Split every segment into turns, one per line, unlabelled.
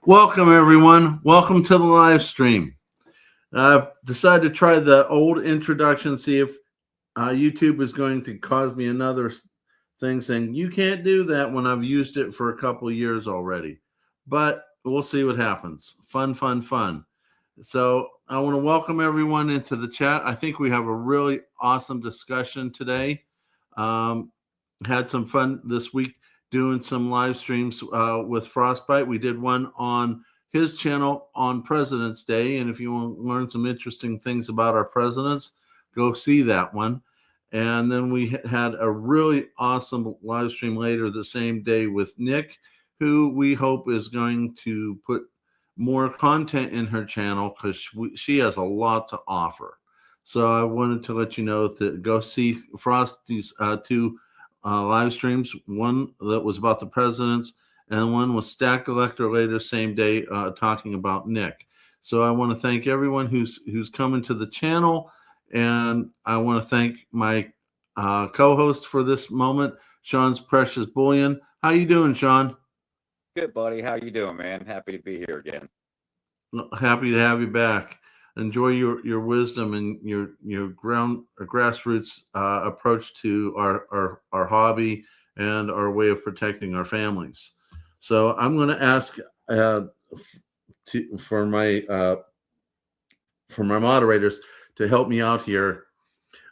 Welcome, everyone. Welcome to the live stream. I've decided to try the old introduction, see if YouTube is going to cause me another thing saying you can't do that when I've used it for a couple of years already. But we'll see what happens. Fun, fun, fun. So I want to welcome everyone into the chat. I think we have a really awesome discussion today. Um, had some fun this week doing some live streams with Frostbite. We did one on his channel on President's Day. And if you want to learn some interesting things about our presidents, go see that one. And then we had a really awesome live stream later the same day with Nick, who we hope is going to put more content in her channel because she has a lot to offer. So I wanted to let you know that go see Frosty's two live streams. One that was about the presidents, and one was Stack Collector later same day talking about Nick. So I want to thank everyone who's coming to the channel, and I want to thank my co-host for this moment, Shawn's Precious Bullyon. How you doing, Shawn?
Good, buddy. How you doing, man? Happy to be here again.
Happy to have you back. Enjoy your wisdom and your grassroots approach to our hobby and our way of protecting our families. So I'm going to ask for my moderators to help me out here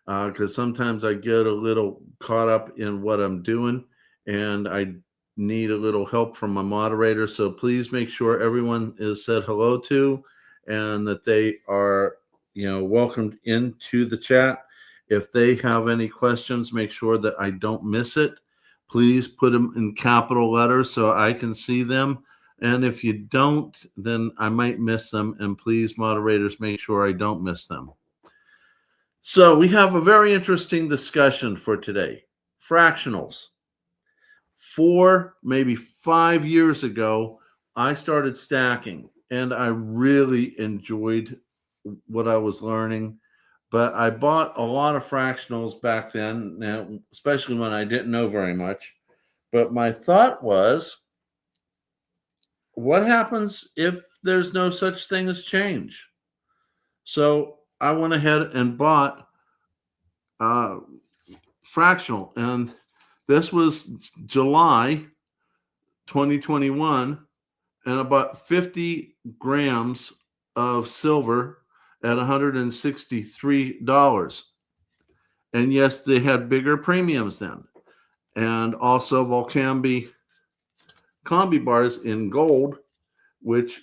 because sometimes I get a little caught up in what I'm doing and I need a little help from my moderator. So please make sure everyone is said hello to and that they are, welcomed into the chat. If they have any questions, make sure that I don't miss it. Please put them in capital letters so I can see them. And if you don't, then I might miss them. And please, moderators, make sure I don't miss them. So we have a very interesting discussion for today. Fractionals. 4, maybe 5 years ago, I started stacking and I really enjoyed what I was learning. But I bought a lot of fractionals back then, now, especially when I didn't know very much. But my thought was, what happens if there's no such thing as change? So I went ahead and bought fractional, and this was July 2021, and about 50 grams of silver at $163. And yes, they had bigger premiums then. And also Volcambi combi bars in gold, which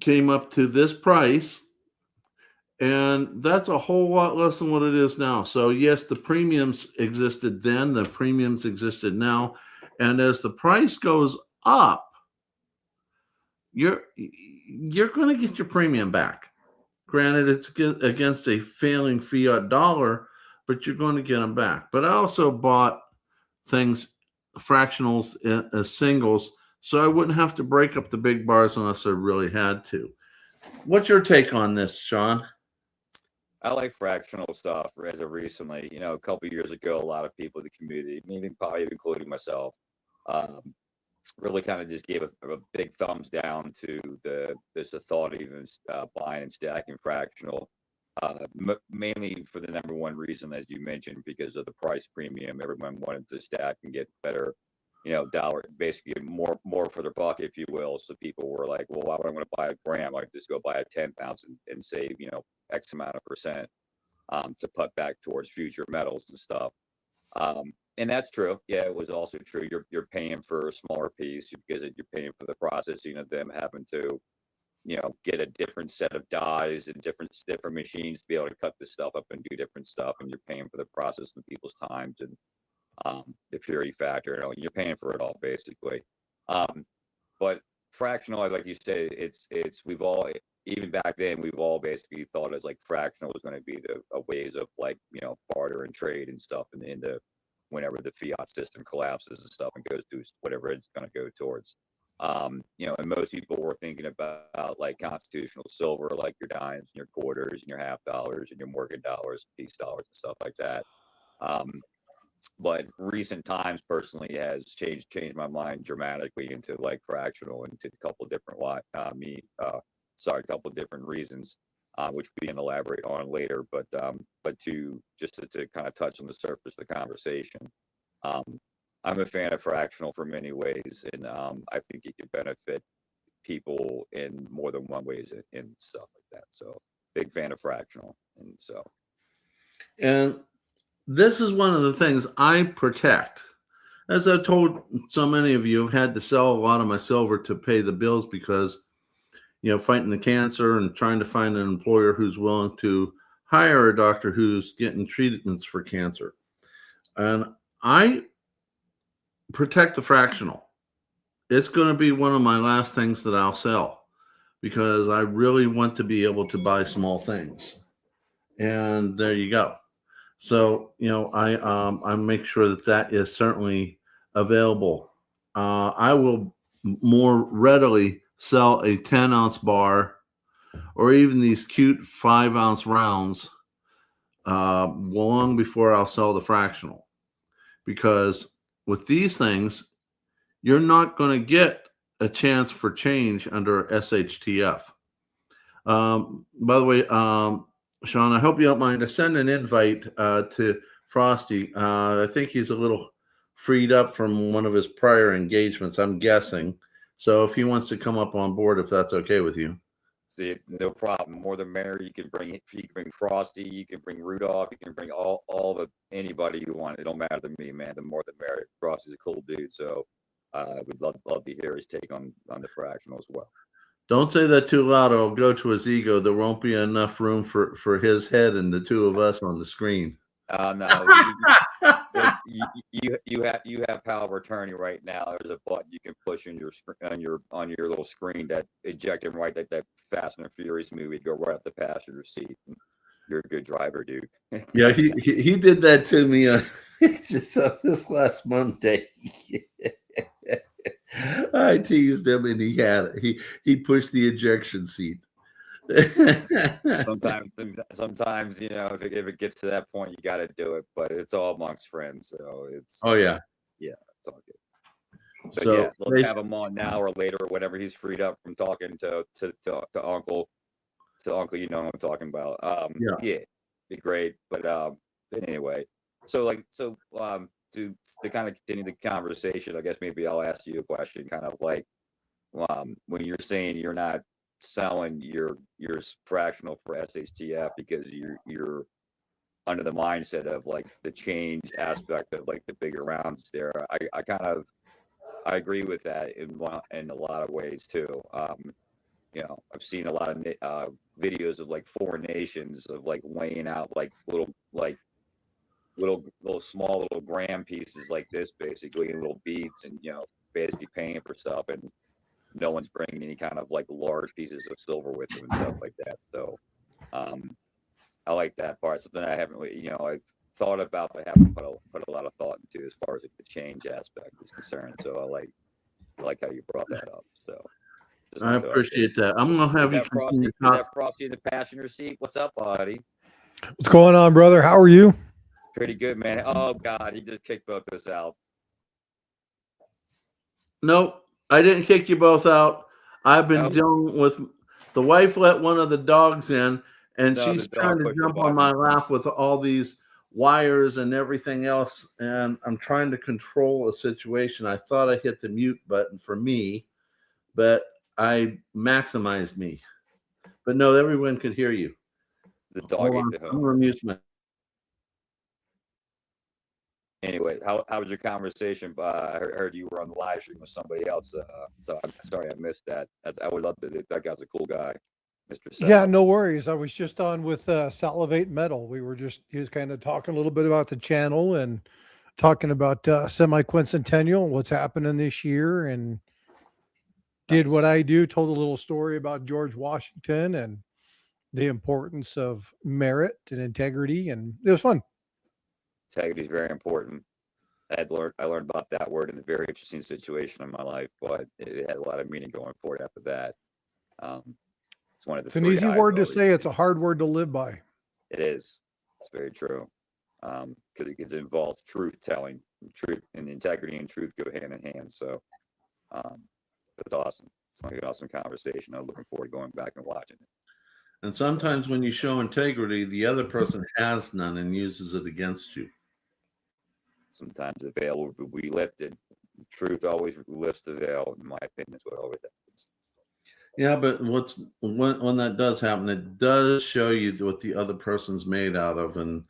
came up to this price. And that's a whole lot less than what it is now. So yes, the premiums existed then, the premiums existed now. And as the price goes up, you're going to get your premium back. Granted, it's against a failing fiat dollar, but you're going to get them back. But I also bought things, fractionals as singles, so I wouldn't have to break up the big bars unless I really had to. What's your take on this, Shawn?
I like fractional stuff as of recently. A couple of years ago, a lot of people in the community, maybe probably including myself, really kind of just gave a big thumbs down to the thought of even buying and stacking fractional. Mainly for the number one reason, as you mentioned, because of the price premium. Everyone wanted to stack and get better, dollar, basically more for their buck, if you will. So people were like, well, why would I want to buy a gram? I could just go buy a 10,000 and save, X amount of percent to put back towards future metals and stuff. And that's true. Yeah, it was also true. You're paying for a smaller piece because you're paying for the processing of them having to, get a different set of dies and different machines to be able to cut this stuff up and do different stuff. And you're paying for the process and people's times and the purity factor. You're paying for it all basically. But fractional, like you say, we've all, even back then, we've all basically thought as like fractional was going to be a ways of like, barter and trade and stuff in the whenever the fiat system collapses and stuff and goes to whatever it's going to go towards. And most people were thinking about like constitutional silver, like your dimes and your quarters and your half dollars and your mortgage dollars, peace dollars and stuff like that. but recent times personally has changed my mind dramatically into like fractional, into a couple of different a couple of different reasons, which we can elaborate on later. But to kind of touch on the surface of the conversation, um, I'm a fan of fractional for many ways, and I think it can benefit people in more than one ways and stuff like that. So big fan of fractional, and so.
And this is one of the things I protect. As I've told so many of you, I've had to sell a lot of my silver to pay the bills because, fighting the cancer and trying to find an employer who's willing to hire a doctor who's getting treatments for cancer. And I protect the fractional. It's going to be one of my last things that I'll sell because I really want to be able to buy small things. And there you go. So, I make sure that is certainly available. I will more readily sell a 10-ounce bar or even these cute 5-ounce rounds long before I'll sell the fractional. Because with these things, you're not going to get a chance for change under SHTF. By the way, Shawn, I hope you don't mind. I send an invite to Frosty. I think he's a little freed up from one of his prior engagements, I'm guessing. So if he wants to come up on board, if that's okay with you.
See, no problem. More the merrier. You can bring Frosty, you can bring Rudolph, you can bring anybody you want. It don't matter to me, man. The more the merrier. Frosty's a cool dude, so I would love to hear his take on the fractional as well.
Don't say that too loud, or it'll go to his ego. There won't be enough room for his head and the two of us on the screen.
No, you have power of attorney right now. There's a button you can push on your little screen that eject him right like that Fast and Furious movie. Go right up the passenger seat. You're a good driver, dude.
Yeah, he did that to me this last Monday. I teased him, and he had it. He pushed the ejection seat.
sometimes if it gets to that point, you got to do it. But it's all amongst friends, so it's.
Oh yeah,
it's all good. So,
so
let's have him on now or later or whenever he's freed up from talking to Uncle. To Uncle, you know what I'm talking about. Yeah, be great. But anyway, to kind of continue the conversation, I guess maybe I'll ask you a question, kind of like when you're saying you're not selling your fractional for SHTF because you're under the mindset of like the change aspect of like the bigger rounds there. I agree with that in a lot of ways too. I've seen a lot of videos of like foreign nations of like weighing out like little small little gram pieces like this, basically, and little beads, and basically paying for stuff, and no one's bringing any kind of like large pieces of silver with them and stuff like that. So I like that part. Something I haven't I've thought about, but haven't put a lot of thought into as far as like the change aspect is concerned. So I like how you brought that up. So
I appreciate that. I'm gonna have you continue.
Is that Frosty in the passenger seat? What's up, buddy?
What's going on, brother? How are you?
Pretty good, man. Oh God, he just kicked both of us out.
Nope, I didn't kick you both out. I've been dealing with the wife let one of the dogs in, and she's trying to jump on my lap with all these wires and everything else, and I'm trying to control a situation. I thought I hit the mute button for me, but I maximized me. But no, everyone could hear you.
The dog ate the home.
I'm gonna mute my.
Anyway, how was your conversation? I heard you were on the live stream with somebody else. So I'm sorry I missed that. I would love to. That guy's a cool guy, Mr. Sal.
Yeah, no worries. I was just on with Salivate Metal. He was kind of talking a little bit about the channel and talking about semi-quincentennial and what's happening this year, and did what I do, told a little story about George Washington and the importance of merit and integrity, and it was fun.
Integrity is very important. I learned about that word in a very interesting situation in my life, but it had a lot of meaning going forward after that. It's one of the.
It's an easy word to say. It's a hard word to live by.
It is. It's very true. because it involves truth telling. Truth and integrity and truth go hand in hand. So that's awesome. It's like an awesome conversation. I'm looking forward to going back and watching it.
And sometimes when you show integrity, the other person has none and uses it against you.
Sometimes the veil will be lifted. Truth always lifts the veil, in my opinion, is what always happens.
Yeah, but when that does happen, it does show you what the other person's made out of. And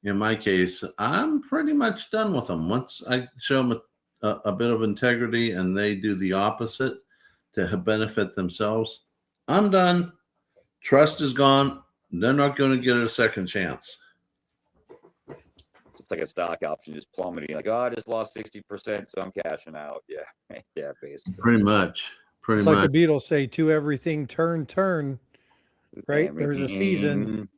in my case, I'm pretty much done with them. Once I show them a bit of integrity and they do the opposite to benefit themselves, I'm done. Trust is gone. They're not going to get a second chance.
It's like a stock option just plummeting. Like, oh, I just lost 60%, so I'm cashing out. Yeah, yeah, basically.
Pretty much.
It's like the Beatles say, to everything turn, right? There's a season.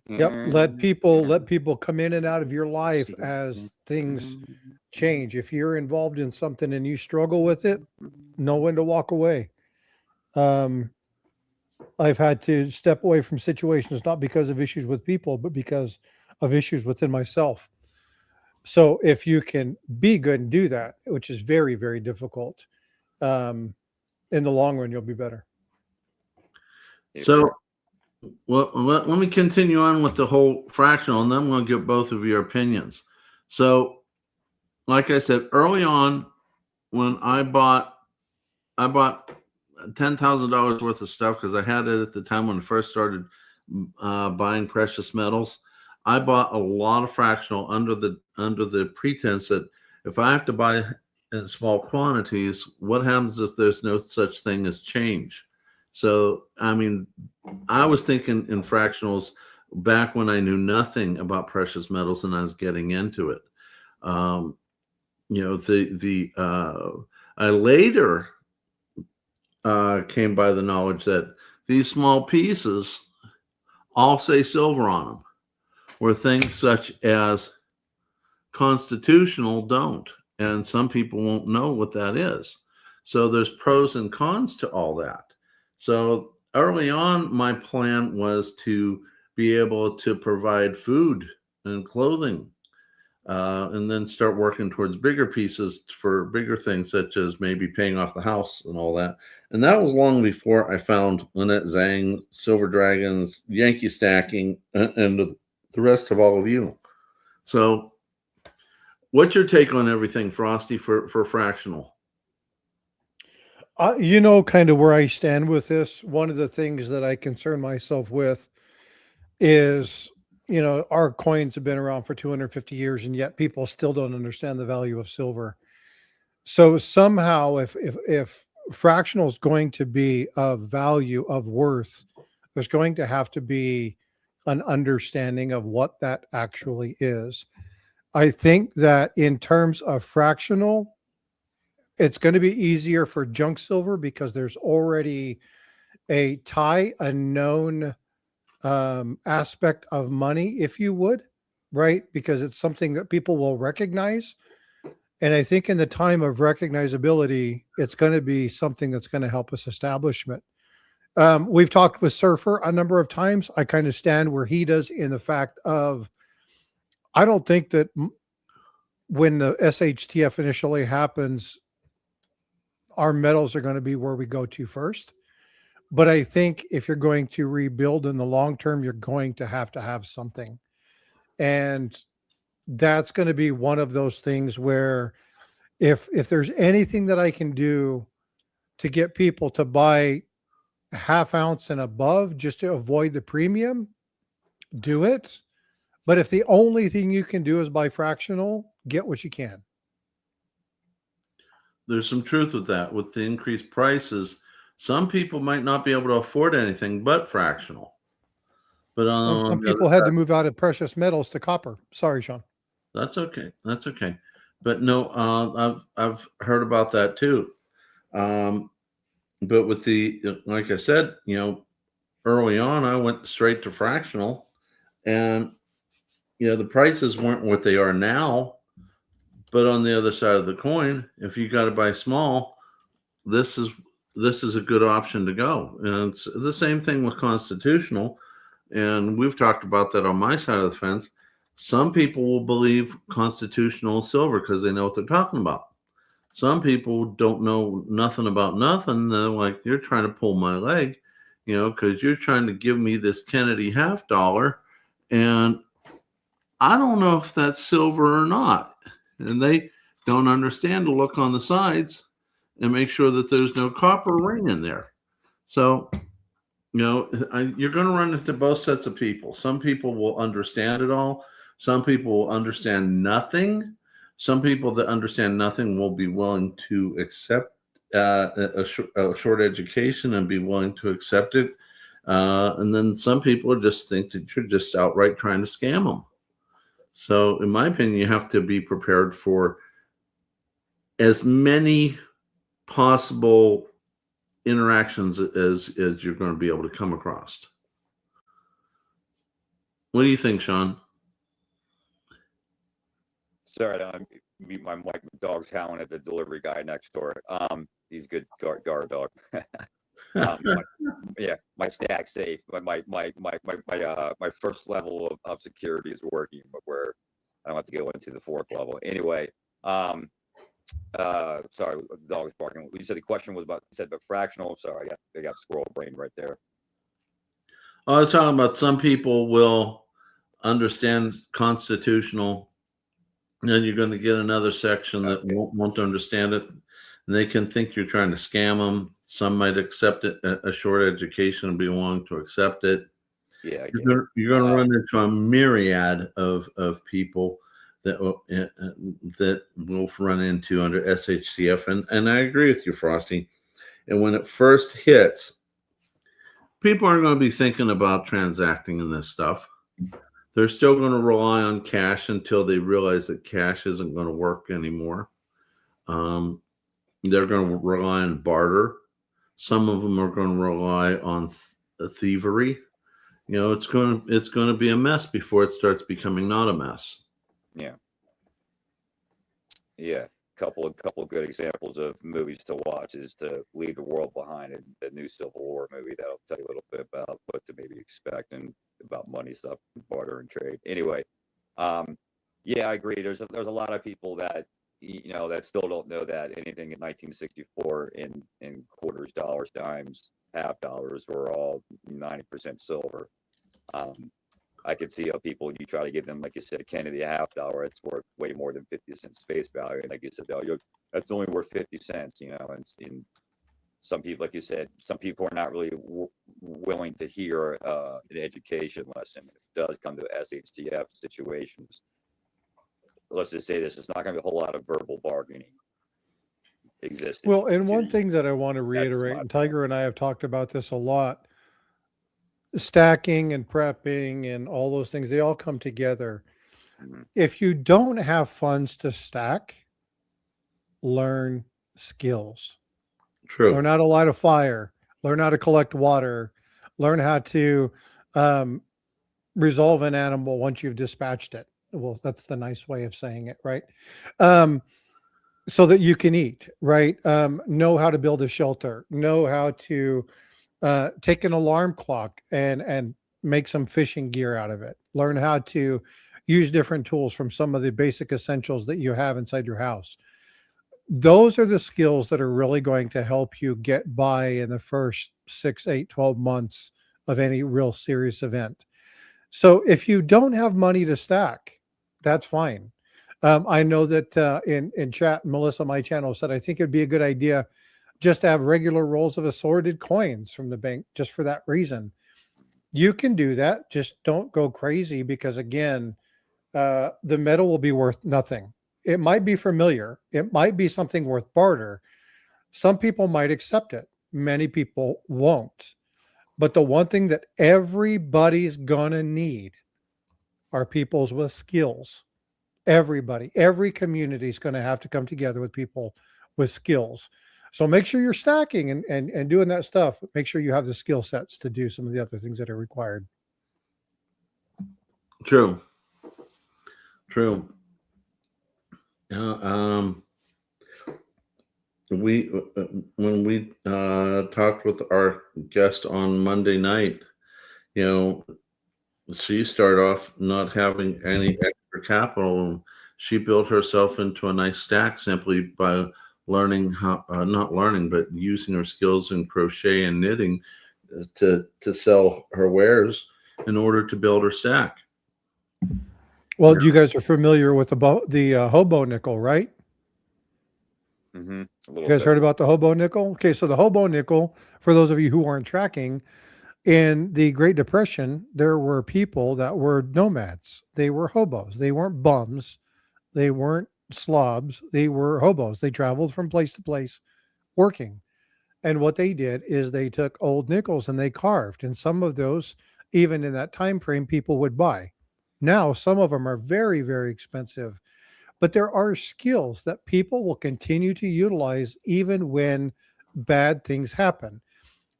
Yep. Let people come in and out of your life as things change. If you're involved in something and you struggle with it, know when to walk away. I've had to step away from situations, not because of issues with people, but because of issues within myself. So if you can be good and do that, which is very, very difficult, in the long run, you'll be better.
So, well, let me continue on with the whole fractional, and then I'm going to get both of your opinions. So, like I said, early on, when I bought $10,000 worth of stuff, because I had it at the time when I first started buying precious metals. I bought a lot of fractional under the pretense that if I have to buy in small quantities, what happens if there's no such thing as change? So, I mean, I was thinking in fractionals back when I knew nothing about precious metals and I was getting into it. I later came by the knowledge that these small pieces all say silver on them, where things such as constitutional don't. And some people won't know what that is. So there's pros and cons to all that. So early on, my plan was to be able to provide food and clothing, and then start working towards bigger pieces for bigger things, such as maybe paying off the house and all that. And that was long before I found Lynette Zhang, Silver Dragons, Yankee Stacking, and the rest of all of you. So what's your take on everything, Frosty, for fractional?
Kind of where I stand with this. One of the things that I concern myself with is, our coins have been around for 250 years, and yet people still don't understand the value of silver. So somehow, if fractional is going to be of value, of worth, there's going to have to be an understanding of what that actually is. I think that in terms of fractional, it's going to be easier for junk silver because there's already a known aspect of money, if you would, right? Because it's something that people will recognize. And I think in the time of recognizability, it's going to be something that's going to help us establishment. We've talked with Surfer a number of times. I kind of stand where he does in the fact of, I don't think that when the SHTF initially happens, our metals are going to be where we go to first. But I think if you're going to rebuild in the long term, you're going to have something. And that's going to be one of those things where if there's anything that I can do to get people to buy a half ounce and above just to avoid the premium, do it. But if the only thing you can do is buy fractional, get what you can.
There's some truth with that. With the increased prices, some people might not be able to afford anything but fractional. But
some people had to move out of precious metals to copper. Sorry, Shawn.
That's okay. That's okay. But no, I've heard about that too. But with like I said, early on, I went straight to fractional, and the prices weren't what they are now. But on the other side of the coin, if you got to buy small, this is a good option to go. And it's the same thing with constitutional. And we've talked about that on my side of the fence. Some people will believe constitutional silver because they know what they're talking about. Some people don't know nothing about nothing. They're like, you're trying to pull my leg, because you're trying to give me this Kennedy $50, and I don't know if that's silver or not. And they don't understand to look on the sides and make sure that there's no copper ring in there. So, you're going to run into both sets of people. Some people will understand it all. Some people will understand nothing. Some people that understand nothing will be willing to accept a short education and be willing to accept it. And then some people just think that you're just outright trying to scam them. So, in my opinion, you have to be prepared for as many possible interactions as you're going to be able to come across. What do you think, Shawn?
Sorry, I mute my mic. My dog's howling at the delivery guy next door. He's good guard dog. My stack safe. My first level of security is working, but where I don't have to go into the fourth level. Anyway, sorry, the dog's barking. You said the question was about fractional. Sorry, I got squirrel brain right there.
I was talking about some people will understand constitutional, and then you're going to get another section that won't understand it. And they can think you're trying to scam them. Some might accept it, a short education, and be willing to accept it.
Yeah,
you're going to run into a myriad of people that will run into under SHTF. And I agree with you, Frosty. And when it first hits, people aren't going to be thinking about transacting in this stuff. They're still going to rely on cash until they realize that cash isn't going to work anymore. They're going to rely on barter. Some of them are going to rely on thievery. It's going to be a mess before it starts becoming not a mess.
Yeah. Couple of good examples of movies to watch is to Leave the World Behind, and the new Civil War movie. That'll tell you a little bit about what to maybe expect and about money stuff, barter and trade. Anyway, I agree. There's a lot of people that that still don't know that anything in 1964 in quarters, dollars, dimes, half dollars were all 90% silver. I could see how people, you try to give them, like you said, a Kennedy $50, it's worth way more than 50 cents face value. And like you said, that's only worth 50 cents, and in some people, like you said, some people are not really willing to hear an education lesson. It does come to SHTF situations. Let's just say this, it's not going to be a whole lot of verbal bargaining existing.
Well, and one thing that I want to reiterate, and Tiger and I have talked about this a lot, stacking and prepping and all those things, they all come together.
Mm-hmm.
If you don't have funds to stack, learn skills.
True.
Learn how to light a fire, learn how to collect water, learn how to resolve an animal once you've dispatched it. Well, that's the nice way of saying it, right? So that you can eat, right? Know how to build a shelter, know how to take an alarm clock and make some fishing gear out of it. Learn how to use different tools from some of the basic essentials that you have inside your house. Those are the skills that are really going to help you get by in the first 6, 8, 12 months of any real serious event. So if you don't have money to stack, that's fine. I know that in chat, Melissa, my channel, said, I think it'd be a good idea just to have regular rolls of assorted coins from the bank, just for that reason. You can do that. Just don't go crazy, because again, the metal will be worth nothing. It might be familiar. It might be something worth barter. Some people might accept it. Many people won't. But the one thing that everybody's gonna need are peoples with skills. Everybody, every community is going to have to come together with people with skills. So make sure you're stacking and doing that stuff. Make sure you have the skill sets to do some of the other things that are required.
True. When we talked with our guest on Monday night, she started off not having any extra capital. And she built herself into a nice stack simply by learning how, not learning, but using her skills in crochet and knitting to sell her wares in order to build her stack.
Well, you guys are familiar with the hobo nickel, right?
Mm-hmm.
You guys heard about the hobo nickel? Okay, so the hobo nickel, for those of you who aren't tracking, in the Great Depression, there were people that were nomads. They were hobos. They weren't bums. They weren't slobs. They were hobos. They traveled from place to place working. And what they did is they took old nickels and they carved. And some of those, even in that time frame, people would buy. Now, some of them are very, very expensive. But there are skills that people will continue to utilize even when bad things happen.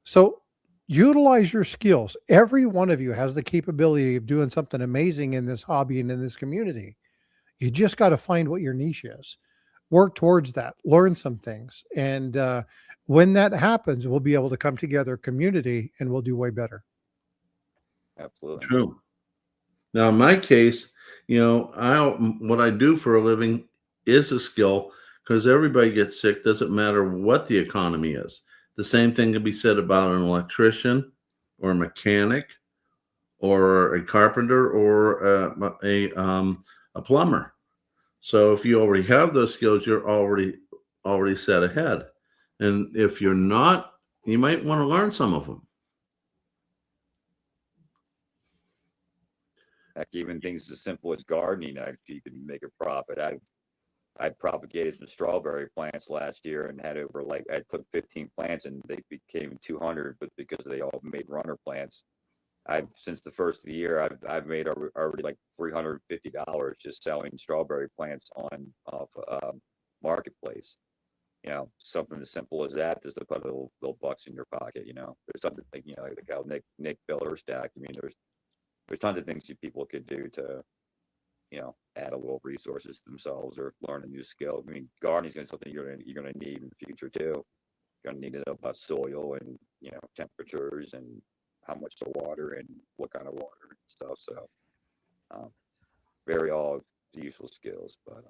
So utilize your skills. Every one of you has the capability of doing something amazing in this hobby and in this community. You just got to find what your niche is, work towards that, learn some things. And when that happens, we'll be able to come together, community, and we'll do way better.
Absolutely.
True. Now, in my case, what I do for a living is a skill because everybody gets sick. Doesn't matter what the economy is. The same thing can be said about an electrician or a mechanic or a carpenter or a plumber. So if you already have those skills, you're already set ahead. And if you're not, you might want to learn some of them.
Heck, even things as simple as gardening, you can make a profit. I propagated some strawberry plants last year and had over I took 15 plants and they became 200, but because they all made runner plants, since the first of the year I've made already like $350 just selling strawberry plants off marketplace. Something as simple as that, just to put a little bucks in your pocket. There's something like how Nick built her stack. I mean, there's tons of things that people could do to, add a little resources to themselves or learn a new skill. I mean, gardening is something you're gonna need in the future too. You're gonna need to know about soil and temperatures and how much to water and what kind of water and stuff. So, very all useful skills. But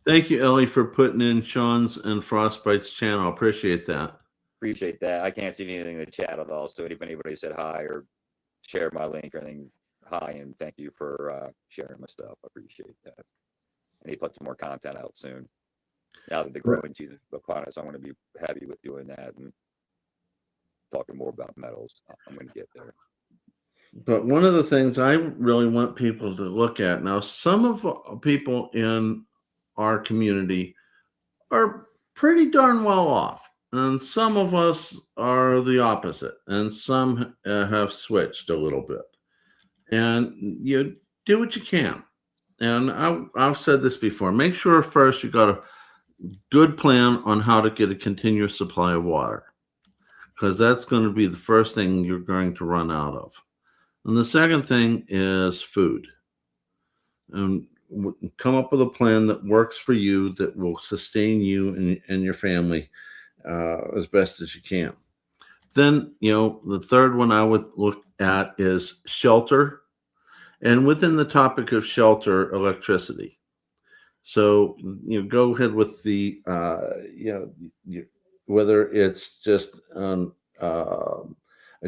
thank you, Ellie, for putting in Shawn's and Frostbite's channel. Appreciate that.
Appreciate that. I can't see anything in the chat at all. So if anybody said hi or share my link or anything, hi, and thank you for sharing my stuff. I appreciate that. And he put some more content out soon. Now that the growing season is upon us, I'm going to be happy with doing that and talking more about metals. I'm going to get there.
But one of the things I really want people to look at now, some of people in our community are pretty darn well off. And some of us are the opposite. And some have switched a little bit. And you do what you can. And I've said this before. Make sure first you got a good plan on how to get a continuous supply of water, because that's going to be the first thing you're going to run out of. And the second thing is food. And come up with a plan that works for you, that will sustain you and your family as best as you can. Then, the third one I would look at is shelter. And within the topic of shelter, electricity. So, go ahead with the, whether it's just a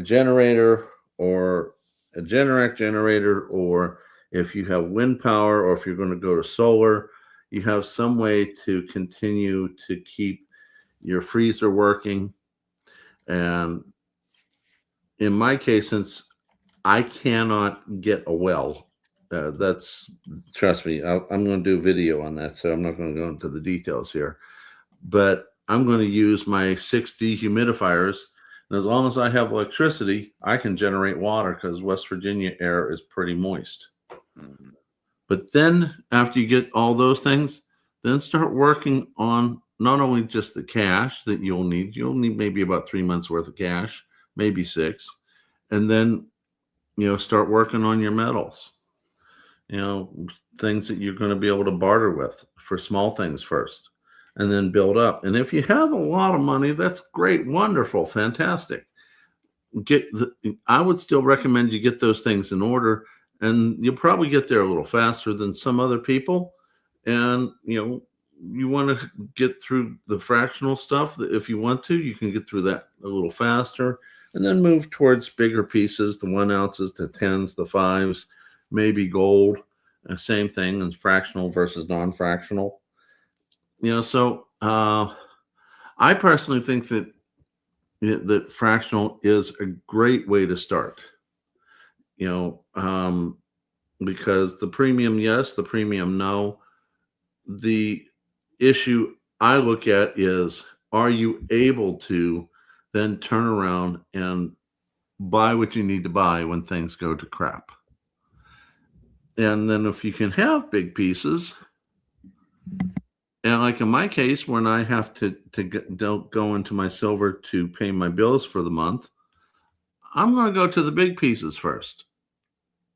generator or a Generac generator, or if you have wind power, or if you're going to go to solar, you have some way to continue to keep your freezer working. And in my case, since I cannot get a well, trust me, I'm going to do a video on that, so I'm not going to go into the details here. But I'm going to use my 6 dehumidifiers. And as long as I have electricity, I can generate water because West Virginia air is pretty moist. Mm-hmm. But then after you get all those things, then start working on not only just the cash that you'll need maybe about 3 months worth of cash, maybe 6. And then, start working on your metals, things that you're going to be able to barter with for small things first, and then build up. And if you have a lot of money, that's great, wonderful, fantastic. I would still recommend you get those things in order, and you'll probably get there a little faster than some other people. And you want to get through the fractional stuff. If you want to, you can get through that a little faster, and then move towards bigger pieces, the 1 ounces, the 10s, the 5s, maybe gold. Same thing as fractional versus non-fractional. So I personally think that that fractional is a great way to start. Because the premium, yes, the premium, no. The issue I look at is, are you able to then turn around and buy what you need to buy when things go to crap? And then if you can have big pieces, and like in my case, when I have to don't go into my silver to pay my bills for the month, I'm going to go to the big pieces first.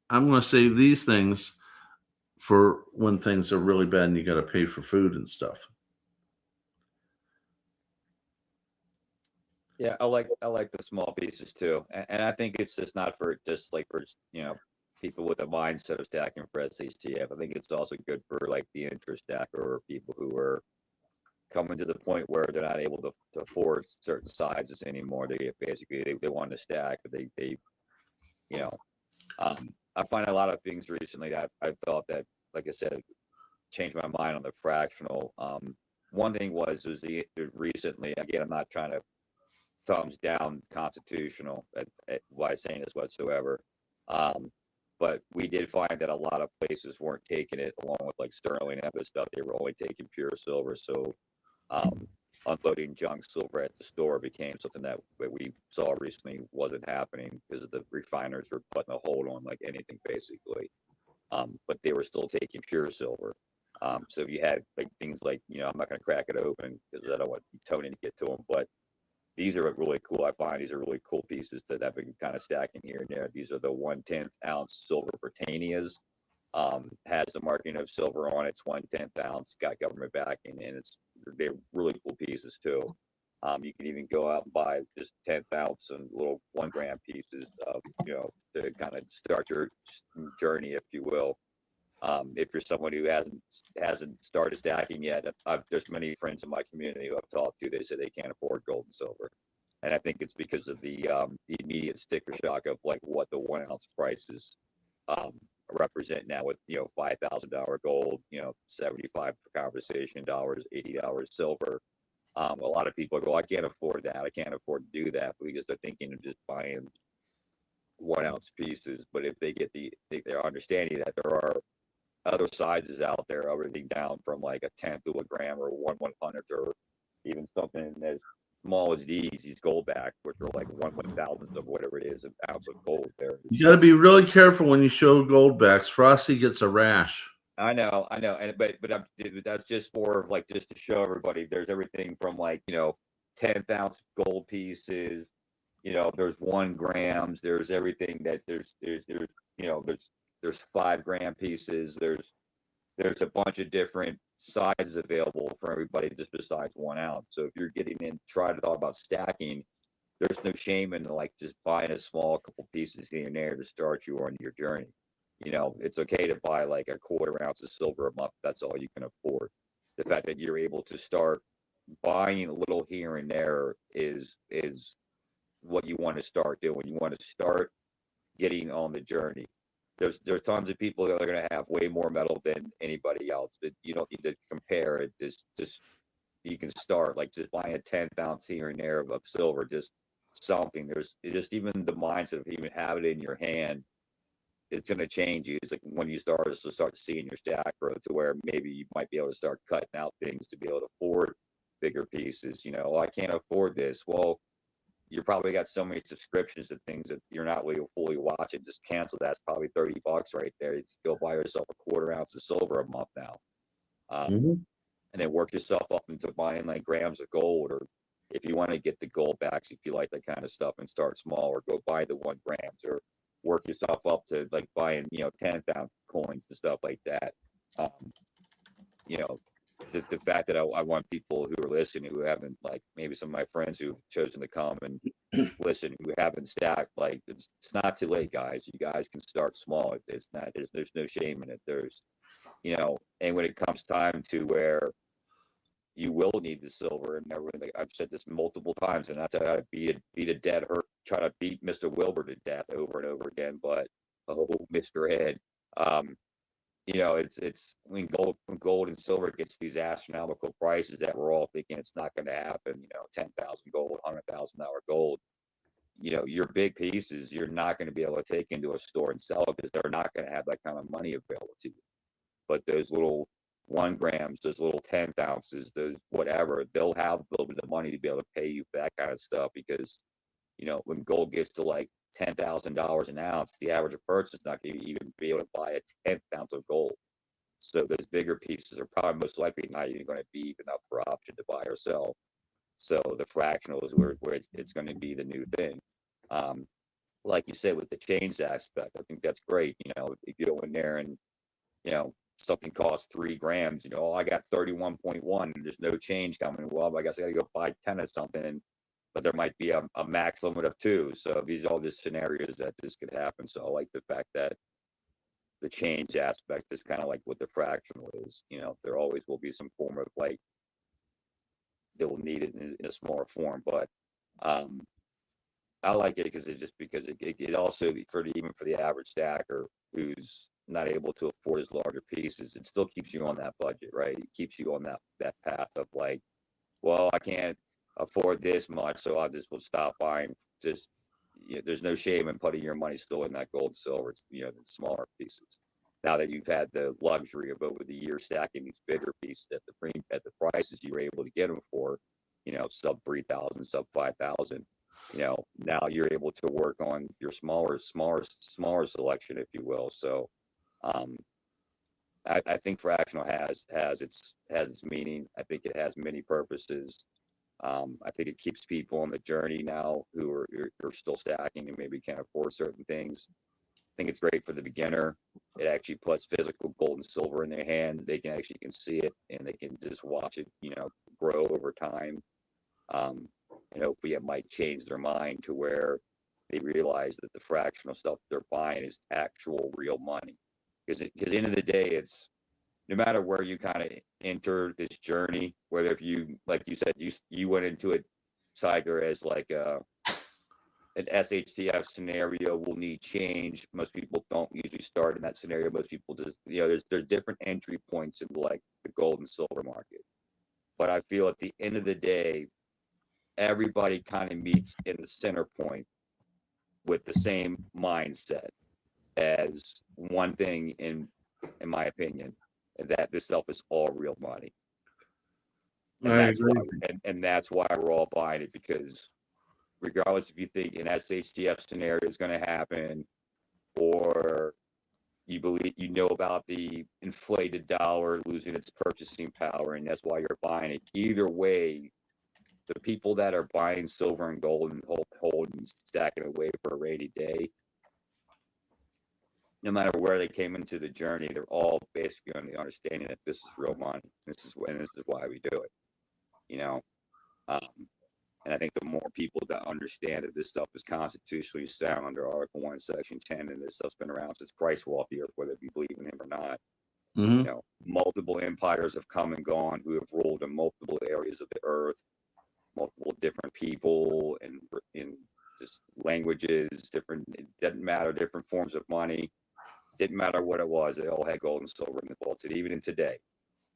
I'm going to save these things for when things are really bad and you got to pay for food and stuff.
Yeah, I like the small pieces too, and I think it's just not for people with a mindset of stacking for SHTF. I think it's also good for like the interest stacker or people who are coming to the point where they're not able to afford certain sizes anymore. They want to stack, but they I find a lot of things recently that I thought that, like I said, changed my mind on the fractional. One thing was recently, again, I'm not trying to thumbs down constitutional by saying this whatsoever. But we did find that a lot of places weren't taking it, along with like Sterling and other stuff. They were only taking pure silver. So unloading junk silver at the store became something that we saw recently wasn't happening because the refiners were putting a hold on like anything basically. But they were still taking pure silver. So if you had like things like, I'm not going to crack it open because I don't want Tony to get to them, but these are really cool. I find these are really cool pieces that I've been kind of stacking here and there. These are the 1/10 ounce silver Britannias. Has the marking of silver on it. It's 1/10 ounce, got government backing, and they're really cool pieces too. You can even go out and buy just 10th ounce and little 1 gram pieces, to kind of start your journey, if you will. If you're someone who hasn't started stacking yet, there's many friends in my community who I've talked to. They say they can't afford gold and silver, and I think it's because of the immediate sticker shock of like what the 1 ounce prices represent now with $5,000 gold, 75 for conversation dollars, $80 silver. A lot of people go, I can't afford that. I can't afford to do that because they're thinking of just buying 1 ounce pieces. But if they get they're understanding that there are other sizes out there, everything down from like a 10th to a gram or 1/100th, or even something as small as these gold back, which are like 1/1000th of whatever it is, an ounce of gold there.
You got to be really careful when you show gold backs. Frosty gets a rash.
I know, and but that's just more of like just to show everybody. There's everything from like 10th ounce gold pieces. There's 1 grams. There's everything that there's 5 gram pieces. There's a bunch of different sizes available for everybody just besides 1 ounce. So if you're getting in, try to talk about stacking, there's no shame in like just buying a small couple pieces here and there to start you on your journey. It's okay to buy like a 1/4 ounce of silver a month. That's all you can afford. The fact that you're able to start buying a little here and there is what you want to start doing. You want to start getting on the journey. There's tons of people that are going to have way more metal than anybody else, but you don't need to compare it. Just you can start like just buying a 10th ounce here and there of silver, just something. There's just even the mindset of even having it in your hand. It's going to change you. It's like when you start seeing your stack growth to where maybe you might be able to start cutting out things to be able to afford bigger pieces. I can't afford this. Well, you probably got so many subscriptions to things that you're not really fully watching. Just cancel that. It's probably $30 right there. It's go buy yourself a 1/4 ounce of silver a month now, and then work yourself up into buying like grams of gold, or if you want to get the gold backs, if you like that kind of stuff, and start small, or go buy the 1 grams, or work yourself up to like buying 10th ounce coins and stuff like that. The fact that I want people who are listening, who haven't, like maybe some of my friends who've chosen to come and listen, we haven't stacked. Like, it's not too late, guys. You guys can start small. It's not. There's no shame in it. There's, and when it comes time to where you will need the silver and everything. Like, I've said this multiple times, and not to beat a dead hurt, try to beat Mr. Wilbur to death over and over again. But Mr. Ed, it's when gold and silver gets these astronomical prices that we're all thinking it's not going to happen. 10,000 gold, $100,000 gold. Your big pieces, you're not going to be able to take into a store and sell because they're not going to have that kind of money available to you. But those little 1 grams, those little 10th ounces, those whatever, they'll have a little bit of money to be able to pay you for that kind of stuff because, when gold gets to like $10,000 an ounce, the average purchase is not going to even be able to buy a 10th ounce of gold. So those bigger pieces are probably most likely not even going to be even up for option to buy or sell. So the fractional is where it's going to be the new thing. Like you said, with the change aspect, I think that's great. If you go in there and, something costs 3 grams, I got 31.1 and there's no change coming. Well, I guess I got to go buy 10 of something, but there might be a max limit of 2. So these are all just scenarios that this could happen. So I like the fact that the change aspect is kind of like what the fractional is. There always will be some form of like, they will need it in a smaller form, but I like it because it also even for the average stacker who's not able to afford his larger pieces, it still keeps you on that budget, right? It keeps you on that path of like, well, I can't afford this much, so I just will stop buying. Just there's no shame in putting your money still in that gold, silver, the smaller pieces. Now that you've had the luxury of over the years stacking these bigger pieces at the prices you were able to get them for, sub 3,000, sub 5,000. Now you're able to work on your smaller selection, if you will. So, I think fractional has its meaning. I think it has many purposes. I think it keeps people on the journey now who are still stacking and maybe can't afford certain things. I think it's great for the beginner. It actually puts physical gold and silver in their hand. They can see it and they can just watch it, grow over time. Hopefully it might change their mind to where they realize that the fractional stuff they're buying is actual real money. Because at the end of the day, it's no matter where you kind of enter this journey, whether if you, like you said, you went into it, Tiger, as like an SHTF scenario will need change. Most people don't usually start in that scenario. Most people just, there's different entry points in like the gold and silver market. But I feel at the end of the day, everybody kind of meets in the center point with the same mindset as one thing, in my opinion, that this stuff is all real money. And that's why we're all buying it, because regardless if you think an SHTF scenario is going to happen or you believe about the inflated dollar losing its purchasing power and that's why you're buying it, either way, the people that are buying silver and gold and holding, stacking away for a rainy day, no matter where they came into the journey, they're all basically on the understanding that this is real money. This is why we do it. And I think the more people that understand that this stuff is constitutionally sound under Article 1, Section 10, and this stuff's been around since Christ walked the earth, whether you believe in him or not.
Mm-hmm.
Multiple empires have come and gone who have ruled in multiple areas of the earth, multiple different people and in just languages, different, it doesn't matter, different forms of money. Didn't matter what it was, they all had gold and silver in the vaults. Even in today,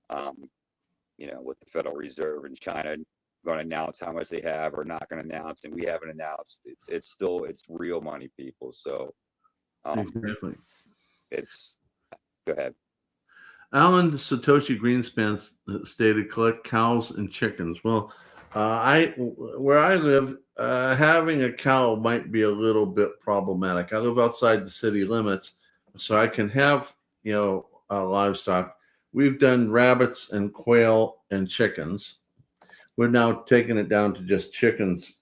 with the Federal Reserve in China going to announce how much they have or not going to announce, and we haven't announced, it's real money, people. So
exactly.
Go ahead.
Alan Satoshi Greenspan stated, collect cows and chickens. Well, where I live, having a cow might be a little bit problematic. I live outside the city limits, so I can have, livestock. We've done rabbits and quail and chickens. We're now taking it down to just chickens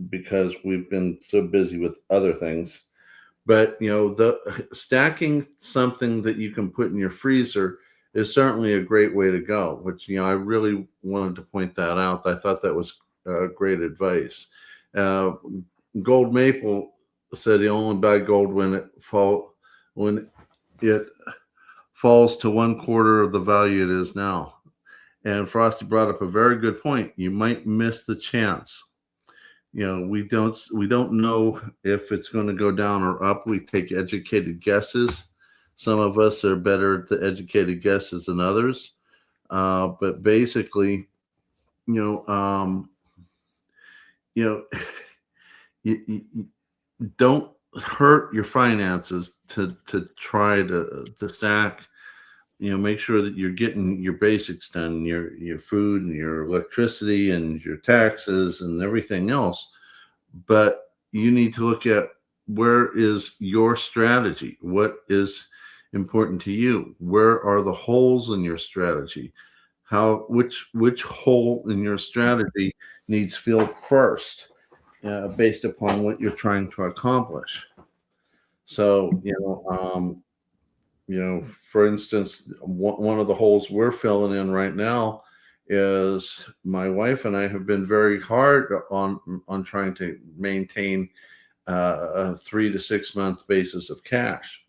because we've been so busy with other things. But, the stacking something that you can put in your freezer is certainly a great way to go, which, I really wanted to point that out. I thought that was great advice. Uh, Gold Maple said he only buy gold when it falls to 1/4 of the value it is now. And Frosty brought up a very good point. You might miss the chance. We don't know if it's going to go down or up. We take educated guesses. Some of us are better at the educated guesses than others. But basically, you don't hurt your finances to try to stack. Make sure that you're getting your basics done, your food and your electricity and your taxes and everything else. But you need to look at, where is your strategy? What is important to you? Where are the holes in your strategy? Which hole in your strategy needs filled first, based upon what you're trying to accomplish. So, for instance, one of the holes we're filling in right now is, my wife and I have been very hard on trying to maintain a 3 to 6 month basis of cash.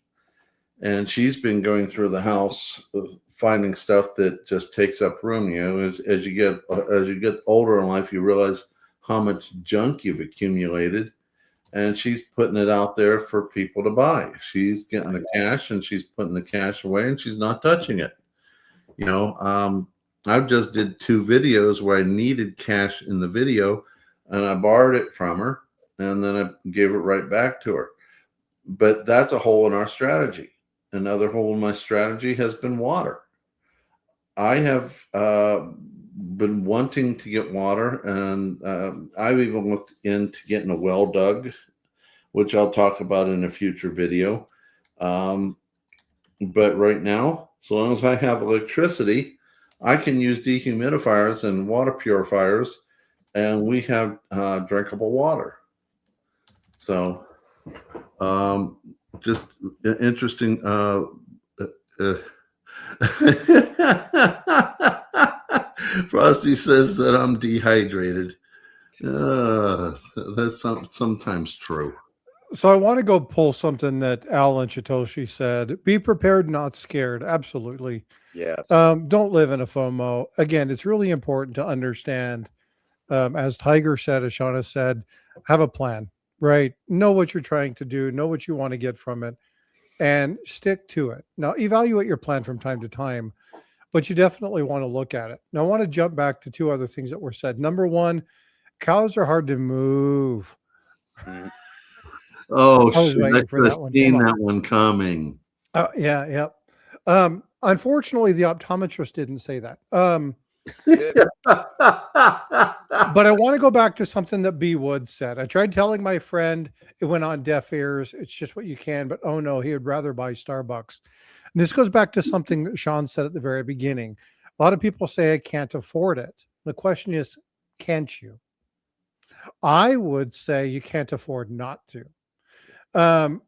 And she's been going through the house, finding stuff that just takes up room. As you get older in life, you realize how much junk you've accumulated, and she's putting it out there for people to buy. She's getting the cash and she's putting the cash away, and she's not touching it. I just did 2 videos where I needed cash in the video, and I borrowed it from her, and then I gave it right back to her. But that's a hole in our strategy. Another hole in my strategy has been water. I have been wanting to get water, and I've even looked into getting a well dug, which I'll talk about in a future video. But right now, so long as I have electricity, I can use dehumidifiers and water purifiers, and we have drinkable water. So just interesting. Frosty says that I'm dehydrated. That's sometimes true.
So I want to go pull something that Alan Chitoshi said. Be prepared, not scared. Absolutely.
Yeah.
Don't live in a FOMO. Again, it's really important to understand, as Tiger said, as Shawn has said, have a plan, right? Know what you're trying to do, know what you want to get from it, and stick to it. Now, evaluate your plan from time to time, but you definitely want to look at it. Now, I want to jump back to 2 other things that were said. Number 1, cows are hard to move.
Oh,
I was
shit.
waiting
I
for
could have
that one.
seen
Come on.
that one coming.
Yeah. Unfortunately, the optometrist didn't say that. But I want to go back to something that B. Wood said. I tried telling my friend, it went on deaf ears. It's just what you can, but oh no, he would rather buy Starbucks. And this goes back to something that Shawn said at the very beginning. A lot of people say I can't afford it. The question is, can't you? I would say you can't afford not to.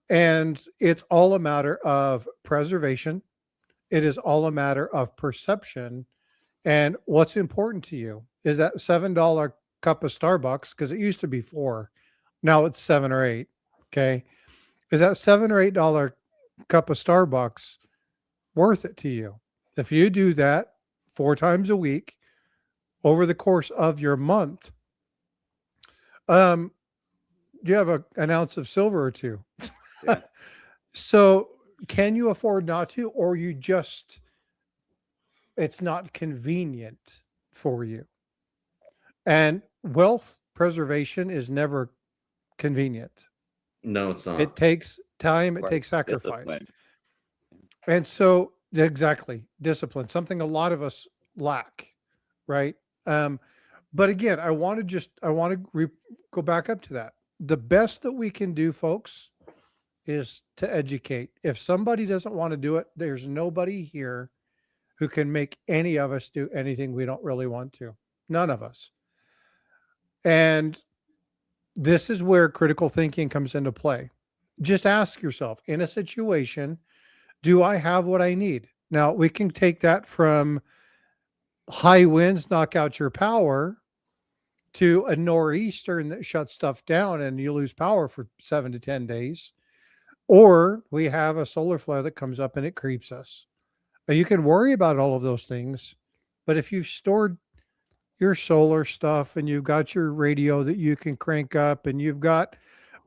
And it's all a matter of preservation. It is all a matter of perception. And what's important to you is that $7 cup of Starbucks, because it used to be 4, now it's 7 or 8. Okay. Is that $7 or $8 cup of Starbucks worth it to you? If you do that 4 times a week over the course of your month, do you have an ounce of silver or 2?
Yeah.
So can you afford not to, or it's not convenient for you? And wealth preservation is never convenient.
No, it's not.
It takes time. It
Right.
takes sacrifice.
Discipline.
And so exactly, discipline, something a lot of us lack, right? But again, I want to go back up to that. The best that we can do, folks, is to educate. If somebody doesn't want to do it, there's nobody here who can make any of us do anything we don't really want to. None of us. And this is where critical thinking comes into play. Just ask yourself, in a situation, do I have what I need? Now, we can take that from high winds knock out your power to a nor'easter that shuts stuff down and you lose power for 7 to 10 days. Or we have a solar flare that comes up and it creeps us. You can worry about all of those things, but if you've stored your solar stuff and you've got your radio that you can crank up and you've got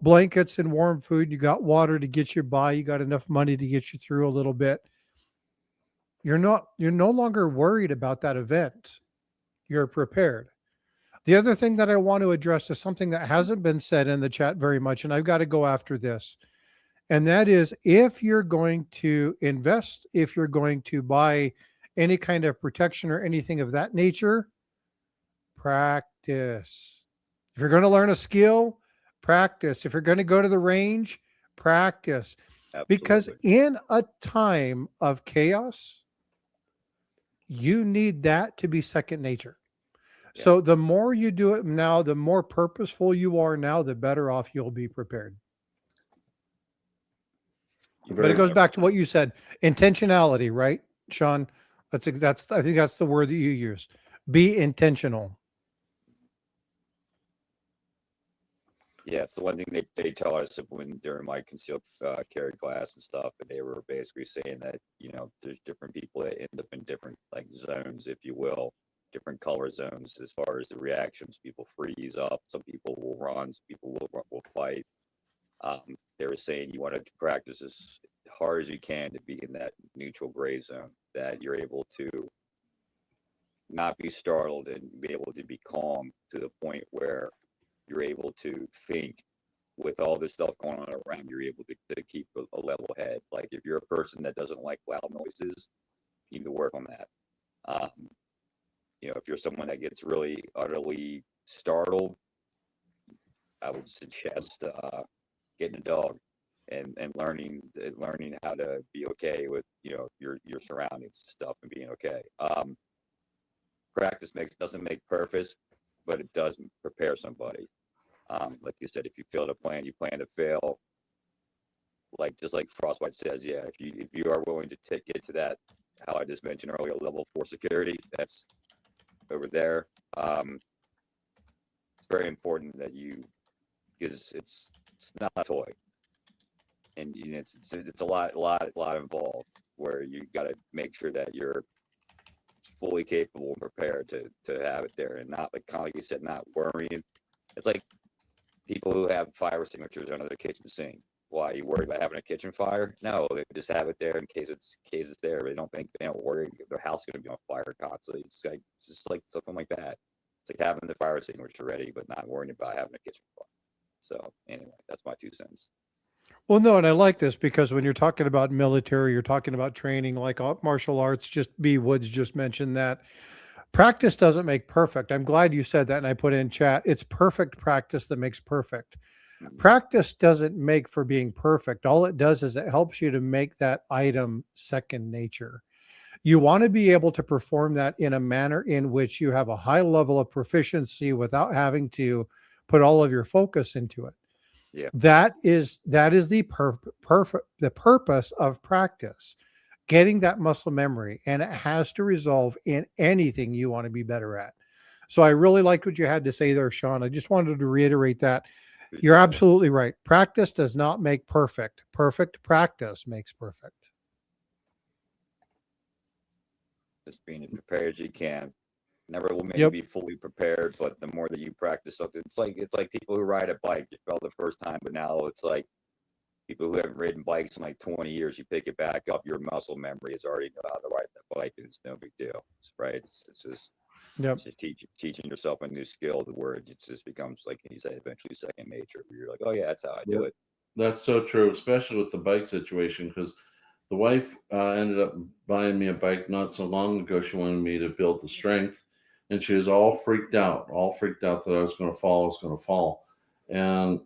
blankets and warm food, you got water to get you by, you got enough money to get you through a little bit, you're no longer worried about that event. You're prepared. The other thing that I want to address is something that hasn't been said in the chat very much, and I've got to go after this. And that is, if you're going to invest, if you're going to buy any kind of protection or anything of that nature, practice. If you're going to learn a skill, practice. If you're going to go to the range, practice.
Absolutely.
Because in a time of chaos, you need that to be second nature. Yeah. So the more you do it now, the more purposeful you are now, the better off you'll be prepared. But it goes back to what you said, intentionality, right, Shawn? I think that's the word that you use. Be intentional.
Yeah, it's the one thing they taught us during my concealed carry class and stuff, and they were basically saying that, you know, there's different people that end up in different like zones, if you will, different color zones as far as the reactions. People freeze up, some people will run, some people will fight. They were saying you want to practice as hard as you can to be in that neutral gray zone, that you're able to not be startled and be able to be calm to the point where you're able to think with all this stuff going on around you. You're able to keep a level head. Like if you're a person that doesn't like loud noises, you need to work on that. You know, if you're someone that gets really utterly startled, I would suggest getting a dog and learning how to be okay with, you know, your surroundings and stuff and being okay. Practice doesn't make perfect, but it does prepare somebody. Like you said, if you fail to plan, you plan to fail. Like just like Frostbite says, yeah, if you are willing to get to that, how I just mentioned earlier, level 4 security, that's over there. It's very important that because it's not a toy, and you know, it's a lot involved, where you got to make sure that you're fully capable and prepared to have it there, and not like kind of like you said, not worrying. It's like people who have fire extinguishers under their kitchen sink. Why are you worried about having a kitchen fire? No, they just have it there in case it's there. They don't worry their house is going to be on fire constantly. It's just like something like that. It's like having the fire extinguisher ready, but not worrying about having a kitchen fire. So anyway, that's my 2 cents.
Well, no, and I like this because when you're talking about military, you're talking about training, like martial arts. Just B. Woods just mentioned that practice doesn't make perfect. I'm glad you said that, and I put in chat. It's perfect practice that makes perfect. Practice doesn't make for being perfect. All it does is it helps you to make that item second nature. You want to be able to perform that in a manner in which you have a high level of proficiency without having to put all of your focus into it.
Yeah.
That is the purpose of practice, getting that muscle memory, and it has to resolve in anything you want to be better at. So I really liked what you had to say there, Shawn. I just wanted to reiterate that. You're absolutely right. Practice does not make perfect. Perfect practice makes perfect.
Just being as prepared as you can. Never will maybe be fully prepared, but the more that you practice something, it's like people who ride a bike. You fell the first time, but now it's like people who haven't ridden bikes in like 20 years. You pick it back up, your muscle memory is already know how to ride that bike, and it's no big deal, right? It's just teaching yourself a new skill to where it just becomes, like he said, eventually second nature. Where you're like, oh yeah, that's how I do it.
That's so true, especially with the bike situation, because the wife ended up buying me a bike not so long ago. She wanted me to build the strength, and she was all freaked out that I was going to fall. And,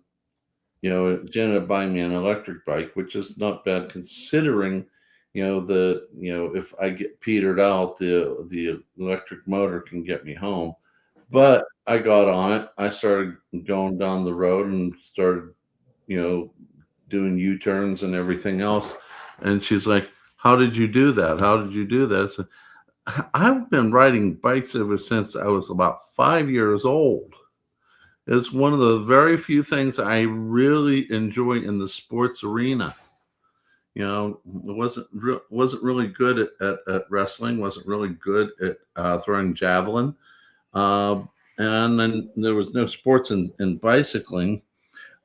you know, she ended up buying me an electric bike, which is not bad considering, if I get petered out, the electric motor can get me home. But I got on it. I started going down the road and started, doing U-turns and everything else. And she's like, how did you do that? How did you do that? So, I've been riding bikes ever since I was about 5 years old. It's one of the very few things I really enjoy in the sports arena. You know, wasn't really good at wrestling. Wasn't really good at throwing javelin. Uh, and then there was no sports in bicycling,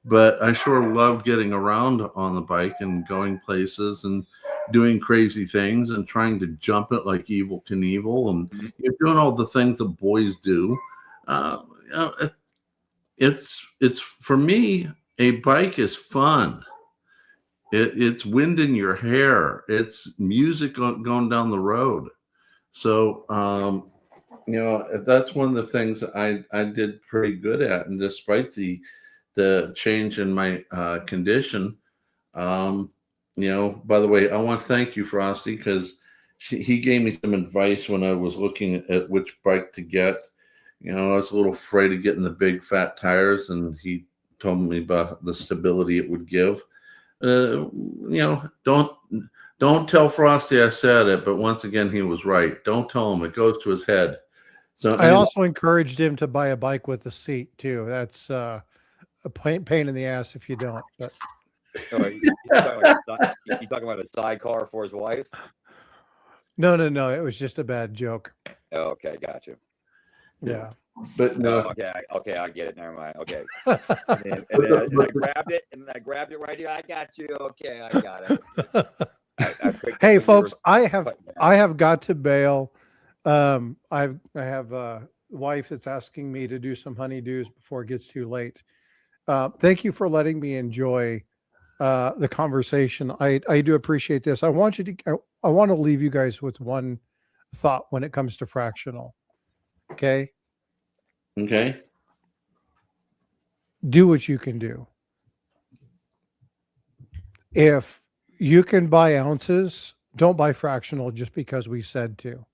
but I sure loved getting around on the bike and going places and doing crazy things and trying to jump it like Evil Knievel, and
Mhm.
you're doing all the things that boys do. You know, it's for me, a bike is fun. It's wind in your hair. It's music going down the road. So you know, that's one of the things that I did pretty good at, and despite the change in my condition, um, you know, by the way, I want to thank you, Frosty, because he gave me some advice when I was looking at which bike to get. You know, I was a little afraid of getting the big fat tires, and he told me about the stability it would give. You know, don't tell Frosty I said it, but once again, he was right. Don't tell him; it goes to his head. So
I
anyway,
also encouraged him to buy a bike with a seat too. That's a pain in the ass if you don't. But
Oh, you talking about a sidecar for his wife?
no, it was just a bad joke.
Oh, okay, gotcha.
Yeah.
but
No,
no,
okay, I get it. Never mind. Okay, and then I grabbed it right here. I got you. Okay, I got it. I picked
Hey,
up when
folks,
you
I
were
have
putting that.
I have got to bail. I have a wife that's asking me to do some honeydews before it gets too late. Thank you for letting me enjoy the conversation. I do appreciate this. I want you to I want to leave you guys with one thought when it comes to fractional. Okay,
okay,
do what you can do. If you can buy ounces, don't buy fractional just because we said to.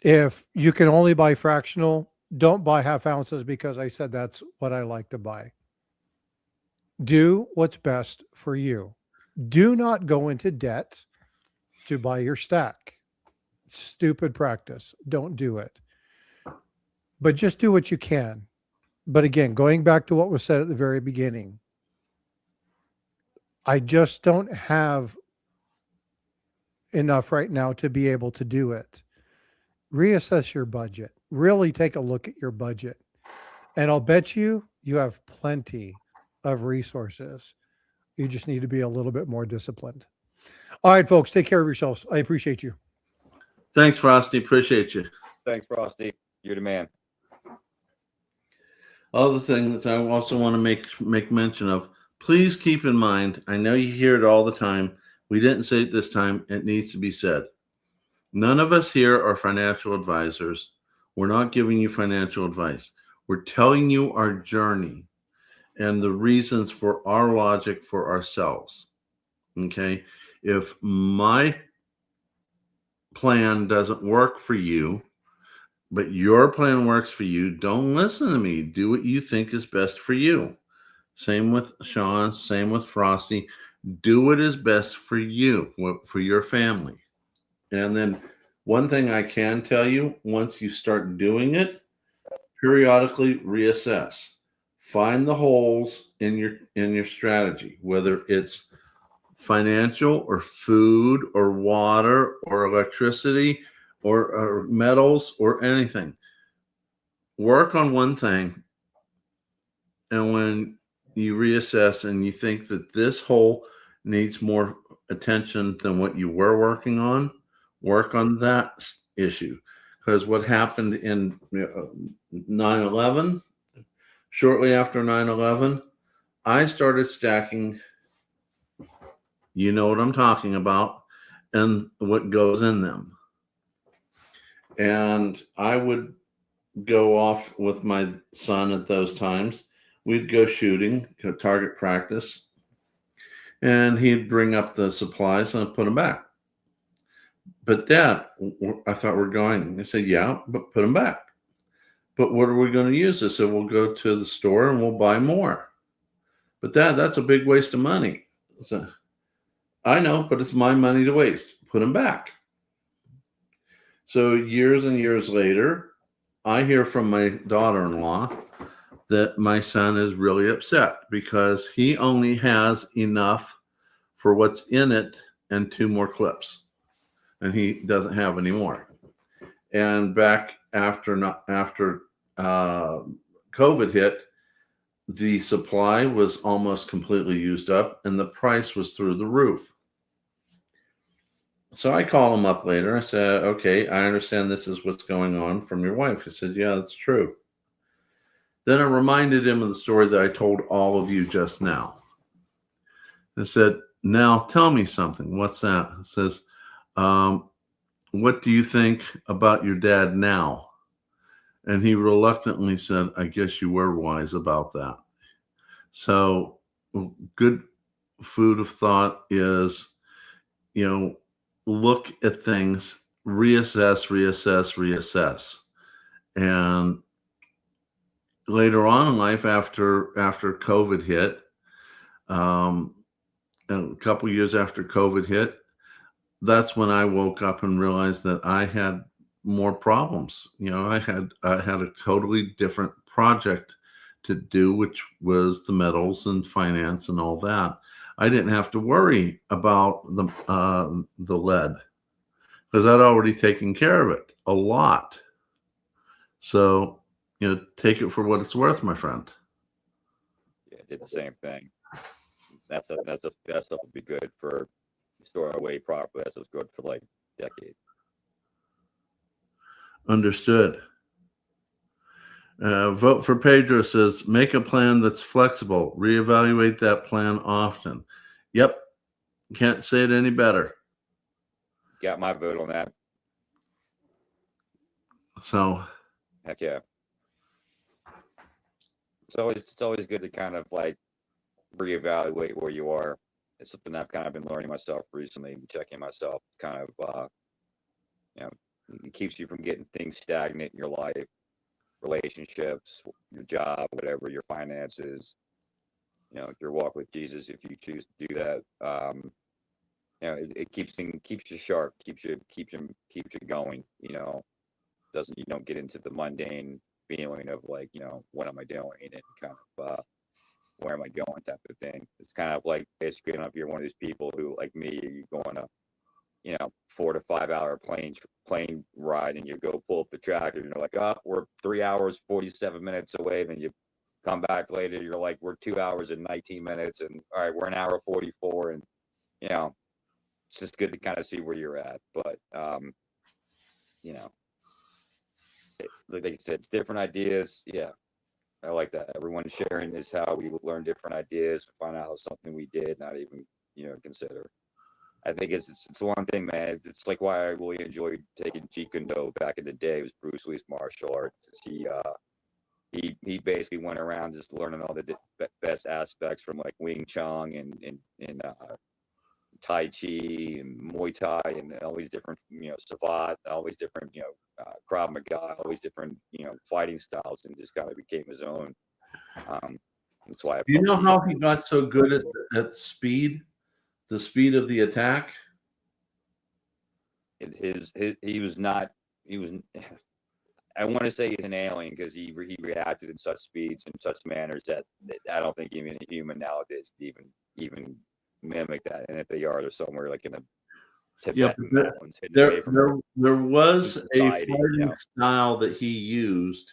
If you can only buy fractional, don't buy half ounces because I said that's what I like to buy. Do what's best for you. Do not go into debt to buy your stack. Stupid practice. Don't do it. But just do what you can. But again, going back to what was said at the very beginning, I just don't have enough right now to be able to do it. Reassess your budget. Really take a look at your budget. And I'll bet you have plenty of resources. You just need to be a little bit more disciplined. All right, folks, take care of yourselves. I appreciate you.
thanks, Frosty. Appreciate you.
Thanks, Frosty. You're the man.
Other things I also want to make mention of. Please keep in mind. I know you hear it all the time. We didn't say it this time. It needs to be said. None of us here are financial advisors. We're not giving you financial advice. We're telling you our journey and the reasons for our logic for ourselves. Okay. If my plan doesn't work for you, but your plan works for you, don't listen to me. Do what you think is best for you. Same with Shawn, same with Frosty. Do what is best for you, for your family. And then one thing I can tell you, once you start doing it, periodically reassess. Find the holes in your strategy, whether it's financial or food or water or electricity or metals or anything. Work on one thing, and when you reassess and you think that this hole needs more attention than what you were working on, work on that issue. Because what happened in 9/11, shortly after 9/11, I started stacking, you know what I'm talking about, and what goes in them. And I would go off with my son at those times. We'd go shooting, target practice, and he'd bring up the supplies and I'd put them back. But Dad, I thought we're going. I said, yeah, but put them back. But what are we going to use? I said, we'll go to the store and we'll buy more. But Dad, that's a big waste of money. So, I know, but it's my money to waste. Put them back. So years and years later, I hear from my daughter-in-law that my son is really upset because he only has enough for what's in it and 2 more clips, and he doesn't have any more. And back after COVID hit, the supply was almost completely used up, and the price was through the roof. So I call him up later. I said, "Okay, I understand this is what's going on from your wife." He said, "Yeah, that's true." Then I reminded him of the story that I told all of you just now. I said, "Now tell me something." "What's that?" It says, "What do you think about your dad now?" And he reluctantly said, "I guess you were wise about that." So good food of thought is, look at things, reassess, reassess, reassess. And later on in life, after COVID hit, and a couple years after COVID hit, that's when I woke up and realized that I had more problems. I had a totally different project to do, which was the metals and finance and all that. I didn't have to worry about the lead because I'd already taken care of it a lot. So, take it for what it's worth, my friend.
Yeah, I did the same thing. That stuff would be good for store away properly. That stuff's good for like decades.
Understood. Vote for Pedro says, make a plan that's flexible. Reevaluate that plan often. Yep. Can't say it any better.
Got my vote on that.
So,
heck yeah. It's always good to kind of like reevaluate where you are. It's something I've kind of been learning myself recently, checking myself. It's kind of, it keeps you from getting things stagnant in your life, relationships, your job, whatever, your finances, your walk with Jesus, if you choose to do that. It keeps you sharp, keeps you going, you don't get into the mundane feeling of like, what am I doing, and kind of, where am I going type of thing. It's kind of like basically, if you're one of these people who, like me, you go on a 4 to 5 hour plane ride, and you go pull up the tracker, and you're like, oh, we're 3 hours 47 minutes away. Then you come back later, you're like, we're 2 hours and 19 minutes, and all right, we're an hour 44, and it's just good to kind of see where you're at. But like I said, it's different ideas. Yeah, I like that. Everyone sharing is how we learn different ideas, find out how something we did not even consider. I think it's one thing, man. It's like why I really enjoyed taking Jeet Kune Do back in the day. It was Bruce Lee's martial arts. He basically went around just learning all the best aspects from like Wing Chun and Tai Chi and Muay Thai and all these different Savate, all these different Krav Maga, all these different fighting styles, and just kind of became his own. That's why.
Do you know how he got so good at speed? The speed of the attack.
He was not. He was. I want to say he's an alien because he reacted in such speeds and such manners that I don't think even a human nowadays could even mimic that. And if they are, they're somewhere like in a Tibetan mountains.
There was a fighting style that he used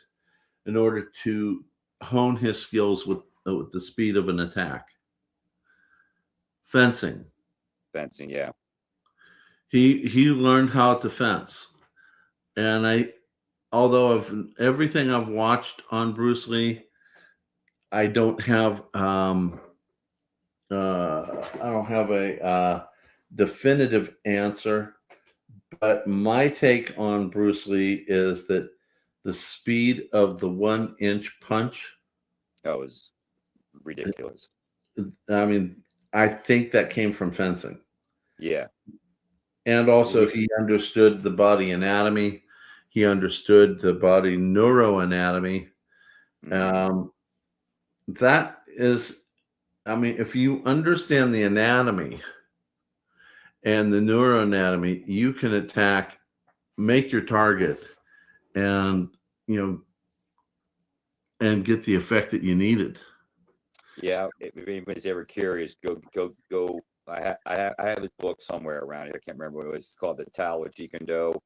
in order to hone his skills with the speed of an attack. Fencing,
yeah.
He learned how to fence, and although everything I've watched on Bruce Lee, I don't have a definitive answer, but my take on Bruce Lee is that the speed of the 1-inch punch,
that was ridiculous.
I mean, I think that came from fencing.
Yeah.
And also he understood the body anatomy. He understood the body neuroanatomy. That is, if you understand the anatomy and the neuroanatomy, you can make your target and you know, and get the effect that you needed.
Yeah, if anybody's ever curious, go. I have his book somewhere around here. I can't remember what it was. It's called The Tao of Jikendo.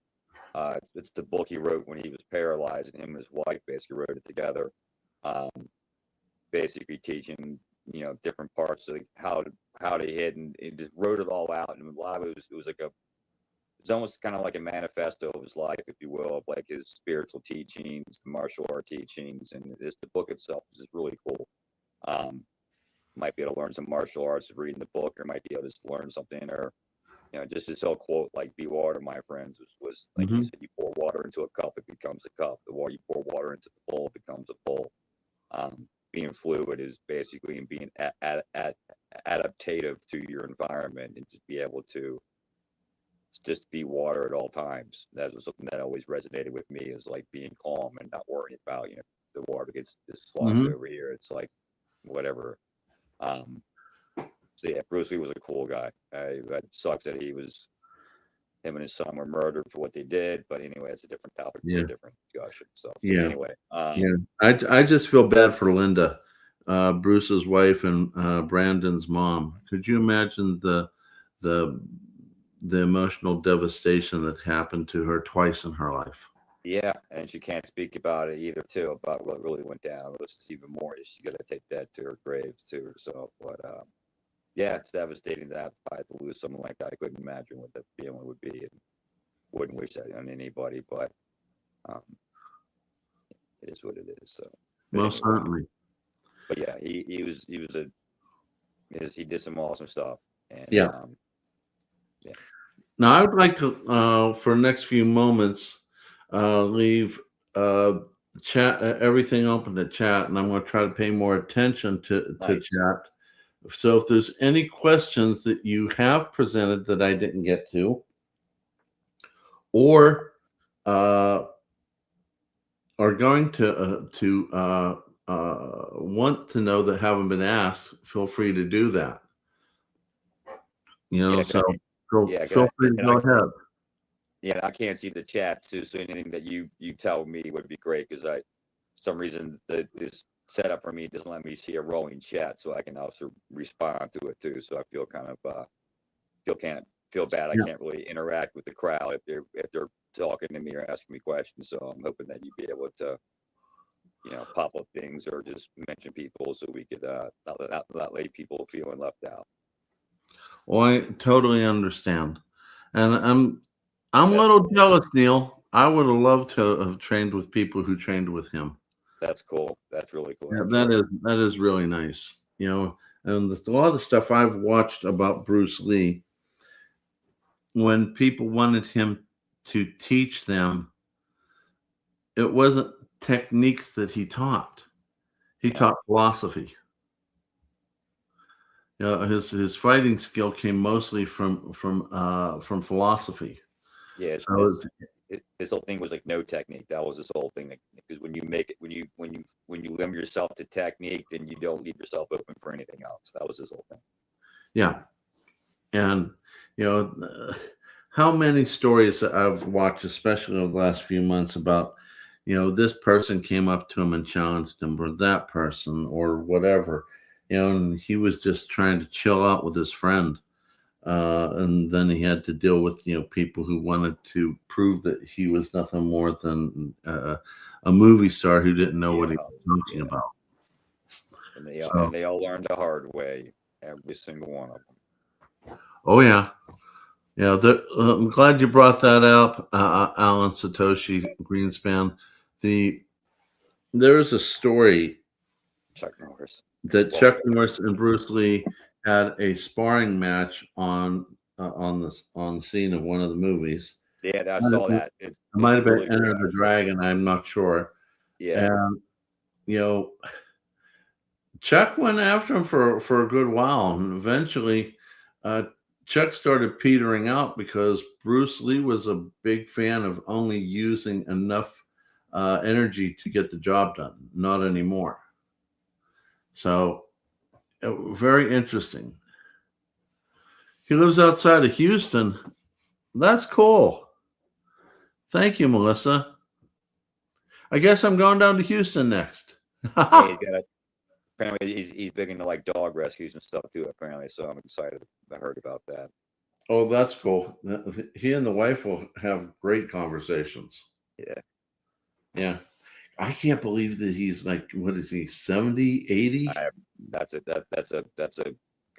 It's the book he wrote when he was paralyzed, and him and his wife basically wrote it together. Basically teaching, different parts of how to hit, and it just wrote it all out. And a lot of it was like it's almost kind of like a manifesto of his life, if you will, of like his spiritual teachings, the martial art teachings, and the book itself is just really cool. Might be able to learn some martial arts reading the book, or might be able to just learn something, or just this whole quote, like "Be water, my friends," was like you said, you pour water into a cup, it becomes a cup. The more you pour water into the bowl, it becomes a bowl. Being fluid is basically being adaptative to your environment, and just be able to just be water at all times. That was something that always resonated with me, is like being calm and not worrying about the water gets just sloshed over here. It's like whatever. So yeah, Bruce Lee was a cool guy. It sucks that him and his son were murdered for what they did, but anyway, it's a different topic, for a different discussion. So anyway,
I just feel bad for Linda, Bruce's wife, and Brandon's mom. Could you imagine the emotional devastation that happened to her twice in her life?
Yeah, and she can't speak about it either, too, about what really went down. It was just even more. She's got to take that to her grave, too, herself. But yeah, it's devastating to have to lose someone like that. I couldn't imagine what that feeling would be, and wouldn't wish that on anybody. But it is what it is. So
most certainly.
But yeah, he did some awesome stuff. And
Now I would like to for the next few moments leave chat everything open to chat, and I'm going to try to pay more attention to chat. So if there's any questions that you have presented that I didn't get to, or are going to want to know that haven't been asked, feel free to do that. So feel free to go ahead.
Yeah, I can't see the chat too, so anything that you tell me would be great, because for some reason this setup for me doesn't let me see a rolling chat, so I can also respond to it too. So I feel kind of feel bad. I can't really interact with the crowd if they're talking to me or asking me questions. So I'm hoping that you'd be able to pop up things or just mention people, so we could not leave people feeling left out.
Well, I totally understand, and I'm a little jealous, Neil. I would have loved to have trained with people who trained with him.
That's cool. That's really cool.
Yeah, that is really nice. And a lot of the stuff I've watched about Bruce Lee, when people wanted him to teach them, it wasn't techniques that he taught. He taught philosophy. His fighting skill came mostly from philosophy.
Yeah, so his whole thing was like no technique. That was his whole thing. Because when you limit yourself to technique, then you don't leave yourself open for anything else. That was his whole thing.
Yeah, and how many stories that I've watched, especially over the last few months, about this person came up to him and challenged him, or that person, or whatever. And he was just trying to chill out with his friend. And then he had to deal with, people who wanted to prove that he was nothing more than a movie star who didn't know what he was talking about.
And they all learned the hard way, every single one of them.
Oh, yeah. I'm glad you brought that up, Alan Satoshi Greenspan. There is a story
Chuck Norris.
That Chuck Norris and Bruce Lee had a sparring match on the scene of one of the movies.
Yeah, I saw that.
It might have been Enter the Dragon. I'm not sure.
Yeah.
And Chuck went after him for a good while, and eventually, Chuck started petering out because Bruce Lee was a big fan of only using enough energy to get the job done, not anymore. So, very interesting. He lives outside of Houston. That's cool. Thank you, Melissa. I guess I'm going down to Houston next.
Yeah, apparently he's big into like dog rescues and stuff too. Apparently, so I'm excited. I heard about that.
Oh, that's cool. He and the wife will have great conversations.
Yeah.
Yeah. I can't believe that he's like, what is he, 70, 80?
That's a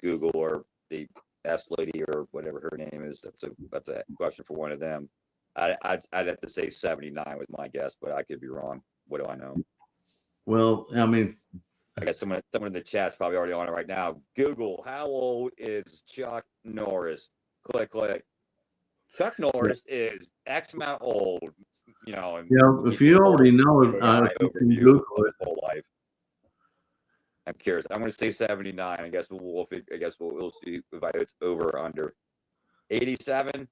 Google or the Ask Lady or whatever her name is. That's a question for one of them. I'd have to say 79 was my guess, but I could be wrong. What do I know?
Well, I mean,
I guess someone in the chat's probably already on it right now. Google, how old is Chuck Norris? Click. Chuck Norris is X amount old. And
if you already know it, you can Google it.
Whole life. I'm curious. I'm going to say 79. I guess we'll see if it's over or under. 87.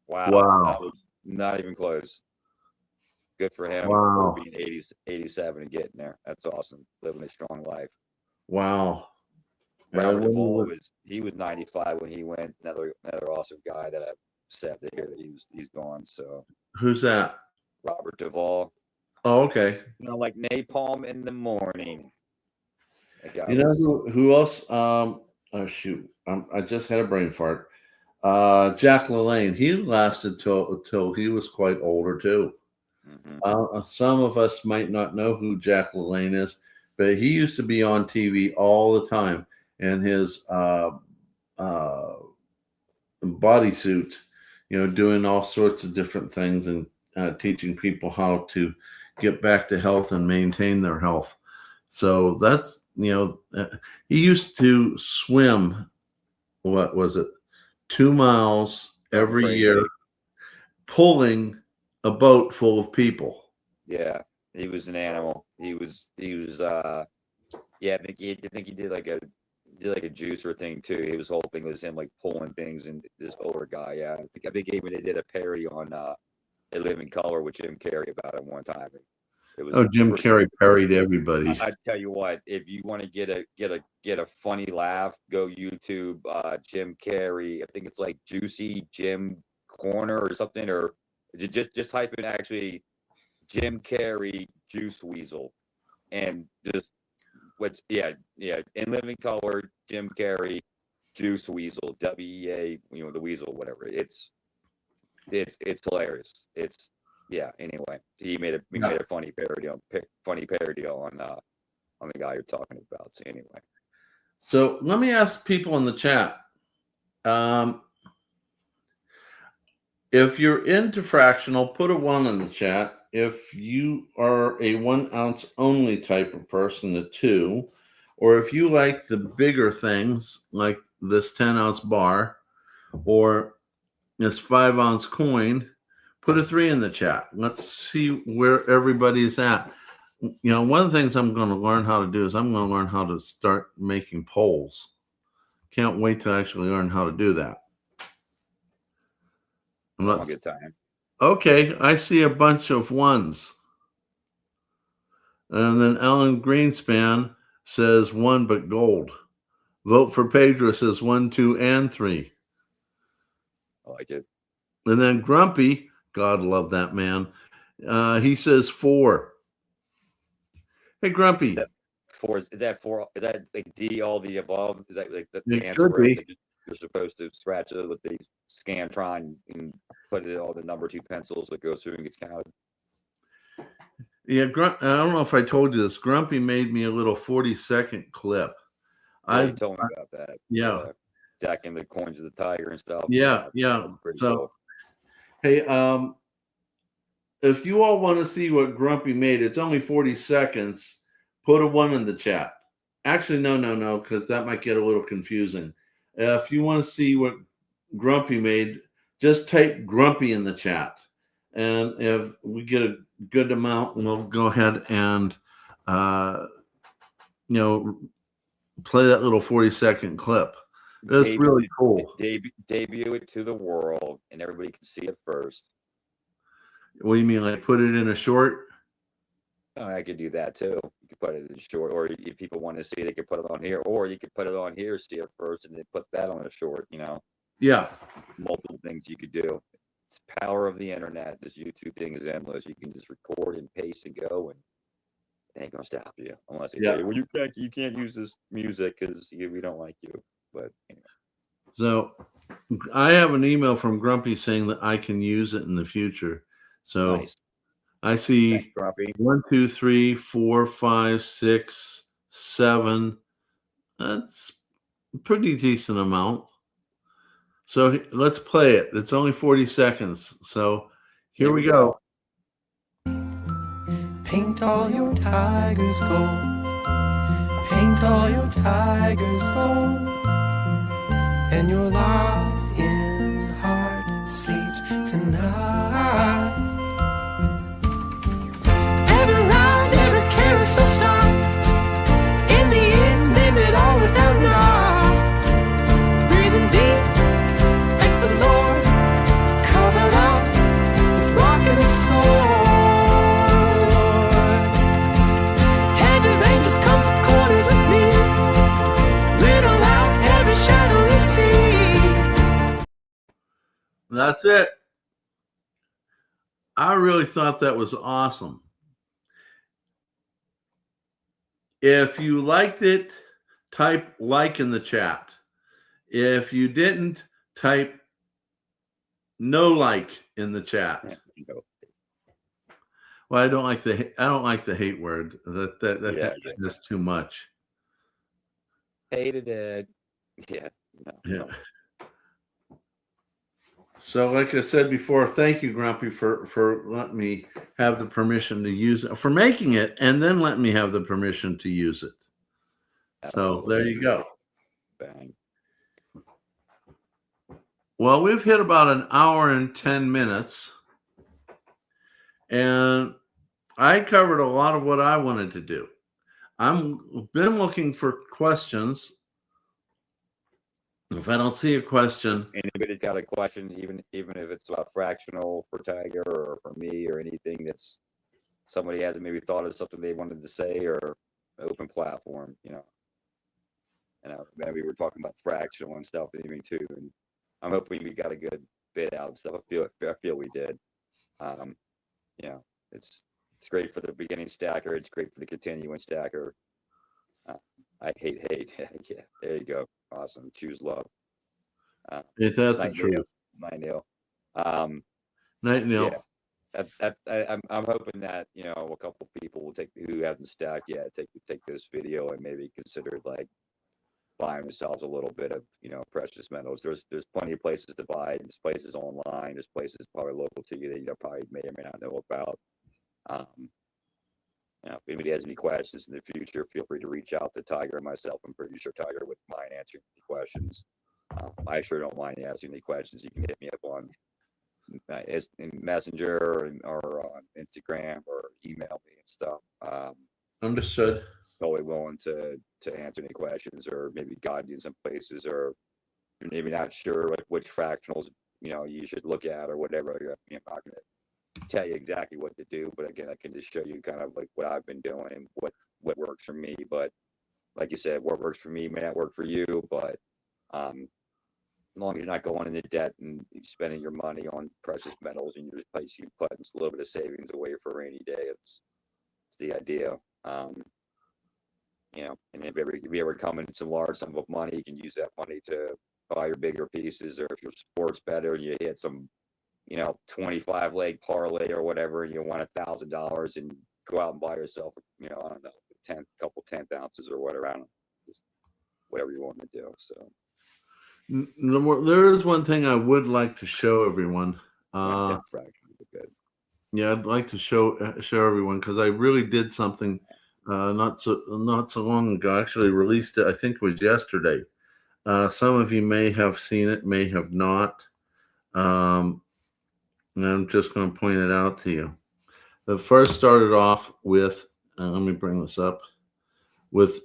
Wow. Not even close. Good for him for being 87 and getting there. That's awesome. Living a strong life.
Wow.
Robert Duvall was 95 when he went. Another awesome guy that I'm sad to hear that he's gone. So
who's that?
Robert Duvall.
Oh, okay.
Like napalm in the morning.
You know who else? Oh shoot! I just had a brain fart. Jack LaLanne. He lasted till he was quite older too. Mm-hmm. Some of us might not know who Jack LaLanne is, but he used to be on TV all the time, and his bodysuit, doing all sorts of different things and teaching people how to get back to health and maintain their health. So that's, he used to swim, what was it, 2 miles every year, pulling a boat full of people.
Yeah, he was an animal. He was I think he did like a juicer thing too. His whole thing was him like pulling things, and this older guy. Yeah, I think even they did a parody on A Living Color with Jim Carrey about it one time. It was
Jim Carrey parried everybody.
I tell you what, if you want to get a funny laugh, go YouTube Jim Carrey. I think it's like Juicy Jim Corner or something, or just type in actually Jim Carrey Juice Weasel, and just in Living Color Jim Carrey Juice Weasel, WEA, the weasel, whatever. It's hilarious. Anyway, he made a funny parody on the guy you're talking about. So anyway,
so let me ask people in the chat, if you're into fractional, put a 1 in the chat. If you are a 1 ounce only type of person, a 2, or if you like the bigger things like this 10 ounce bar or this 5 ounce coin, put a 3 in the chat. Let's see where everybody's at. One of the things I'm going to learn how to do is I'm going to learn how to start making polls. Can't wait to actually learn how to do that. I'm not.
Good time.
Okay, I see a bunch of 1s. And then Ellen Greenspan says 1 but gold. Vote for Pedro says 1, 2, and 3.
I like it.
And then Grumpy, God love that man. He says 4. Hey, Grumpy.
4 is that 4? Is that like D all the above? Is that like the
answer?
You're supposed to scratch it with the Scantron and put it all the number 2 pencils that goes through and gets counted.
Yeah, I don't know if I told you this. Grumpy made me a little 40-second clip.
You told me about that.
Yeah.
Stacking the coins of the tiger and stuff.
Yeah. So, cool. Hey, if you all want to see what Grumpy made, it's only 40 seconds. Put a 1 in the chat. Actually, no, because that might get a little confusing. If you want to see what Grumpy made, just type Grumpy in the chat. And if we get a good amount, we'll go ahead and, play that little 40-second clip. That's really cool.
Debut it to the world, and everybody can see it first.
What do you mean, like put it in a short?
Oh, I could do that too. You could put it in short, or if people want to see, they could put it on here, or you could put it on here, see it first, and then put that on a short.
Yeah.
Multiple things you could do. It's the power of the internet. This YouTube thing is endless. You can just record and paste and go, and it ain't gonna stop you unless they tell you, well, you can't use this music because we don't like you. But anyway.
So I have an email from Grumpy saying that I can use it in the future. So
Nice.
I see
Thanks, Grumpy.
1, 2, 3, 4, 5, 6, 7. That's a pretty decent amount. So let's play it. It's only 40 seconds. So here we go.
Paint all your tigers gold. Paint all your tigers gold. And your lion heart sleeps tonight. Every ride, every carousel stops. In the end, end it all without knots. Breathing deep, thank the Lord. Covered up with rock and sword. Hand of angels come to corners with me. Riddle out every shadow you see.
That's it. I really thought that was awesome. If you liked it, type like in the chat. If you didn't, type no like in the chat. Well, I don't like the hate word. That's just too much.
Hated it. Yeah. No.
So, like I said before, thank you, Grumpy, for letting me have the permission to use it, for making it, and then letting me have the permission to use it.
Absolutely.
So there you go.
Bang.
Well, we've hit about an hour and 10 minutes, and I covered a lot of what I wanted to do. I've been looking for questions. If I don't see a question,
Anybody's got a question, even if it's about fractional for Tiger or for me or anything that's somebody hasn't maybe thought of something they wanted to say, or open platform, And maybe we're talking about fractional and stuff even too. And I'm hoping we got a good bit out of stuff. I feel we did. It's great for the beginning stacker. It's great for the continuing stacker. I hate. Yeah, there you go. Awesome. Choose love.
that's the truth.
Night Neil.
Night Neil.
Yeah. I'm hoping that a couple people will who haven't stacked yet take this video and maybe consider like buying themselves a little bit of precious metals. There's plenty of places to buy. There's places online. There's places probably local to you that you probably may or may not know about. If anybody has any questions in the future, feel free to reach out to Tiger and myself. I'm pretty sure Tiger would mind answering any questions. I sure don't mind answering any questions. You can hit me up on in Messenger or on Instagram or email me and stuff.
Understood.
Totally willing to answer any questions, or maybe guide you in some places, or you're maybe not sure like which fractionals you should look at or whatever. I'm not going to tell you exactly what to do, but again, I can just show you kind of like what I've been doing and what works for me. But like you said, what works for me may not work for you, but as long as you're not going into debt and spending your money on precious metals, and you're just putting a little bit of savings away for a rainy day, it's the idea. And if you ever come into some large sum of money, you can use that money to buy your bigger pieces, or if your sport's better and you hit some 25 leg parlay or whatever, and you want $1,000 and go out and buy yourself, I don't know, couple 10th ounces or whatever. I don't know, just whatever you want to do. So
there is one thing I would like to show everyone.
Good.
Yeah, I'd like to show everyone, because I really did something not so long ago. I actually released it, I think it was yesterday. Some of you may have seen it, may have not. And I'm just going to point it out to you. The first started off with, let me bring this up, with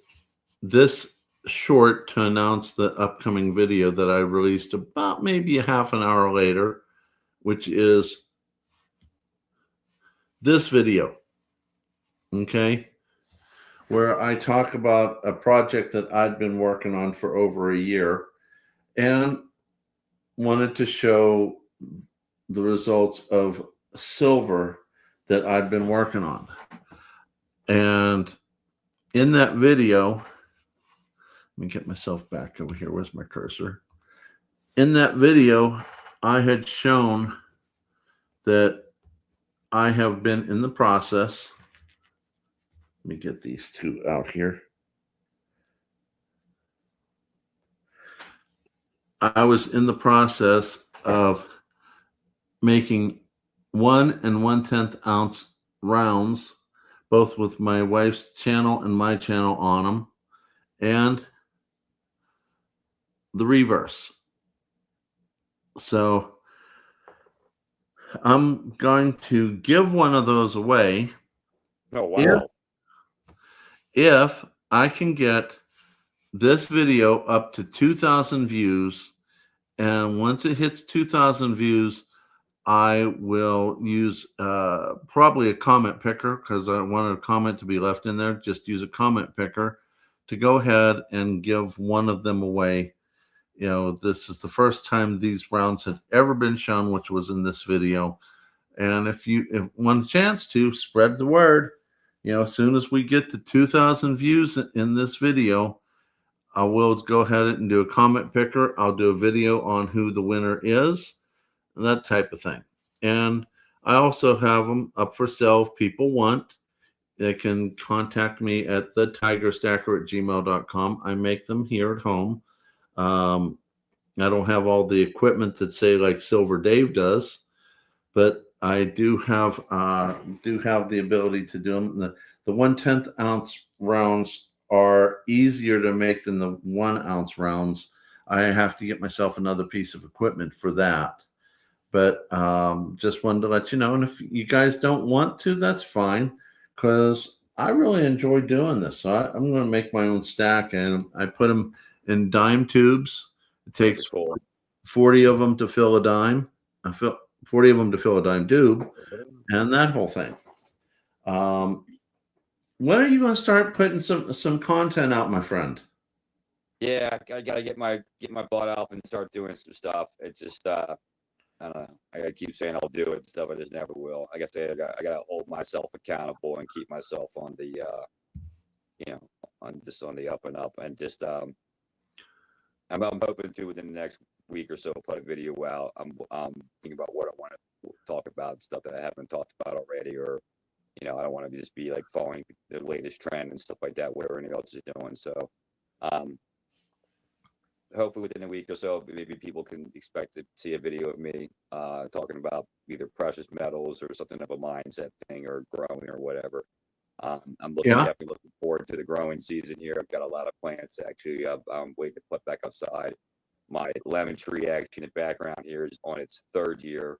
this short to announce the upcoming video that I released about maybe a half an hour later, which is this video, okay, where I talk about a project that I'd been working on for over a year and wanted to show the results of silver that I'd been working on. And in that video, let me get myself back over here. Where's my cursor? In that video, I had shown that I have been in the process. Let me get these two out here. I was in the process of making 1 1/10 ounce rounds, both with my wife's channel and my channel on them, and the reverse. So I'm going to give one of those away.
Oh, wow.
If I can get this video up to 2,000 views, and once it hits 2,000 views, I will use probably a comment picker, because I want a comment to be left in there. Just use a comment picker to go ahead and give one of them away. You know, this is the first time these rounds had ever been shown, which was in this video. And if one chance to spread the word, you know, as soon as we get to 2,000 views in this video, I will go ahead and do a comment picker. I'll do a video on who the winner is, that type of thing. And I also have them up for sale if people want. They can contact me at thetigerstacker@gmail.com. I make them here at home. I don't have all the equipment that say like Silver Dave does, but I do have the ability to do them. The 1/10 ounce rounds are easier to make than the 1 ounce rounds. I have to get myself another piece of equipment for that. But just wanted to let you know. And if you guys don't want to, that's fine, because I really enjoy doing this. So I'm going to make my own stack, and I put them in dime tubes. It takes 40 of them to fill a dime. 40 of them to fill a dime tube, and that whole thing. When are you going to start putting some content out, my friend?
Yeah, I gotta get my butt up and start doing some stuff. It's just I don't know. I keep saying I'll do it and stuff. I just never will. I guess I gotta hold myself accountable and keep myself on the on the up and up, and just I'm hoping to within the next week or so put a video out. I'm thinking about what I want to talk about, stuff that I haven't talked about already, or I don't want to just be like following the latest trend and stuff like that, whatever anyone else is doing. So hopefully within a week or so, maybe people can expect to see a video of me talking about either precious metals or something of a mindset thing, or growing or whatever. I'm definitely looking forward to the growing season here. I've got a lot of plants actually. I'm waiting to put back outside. My lemon tree actually in the background here is on its 3rd year.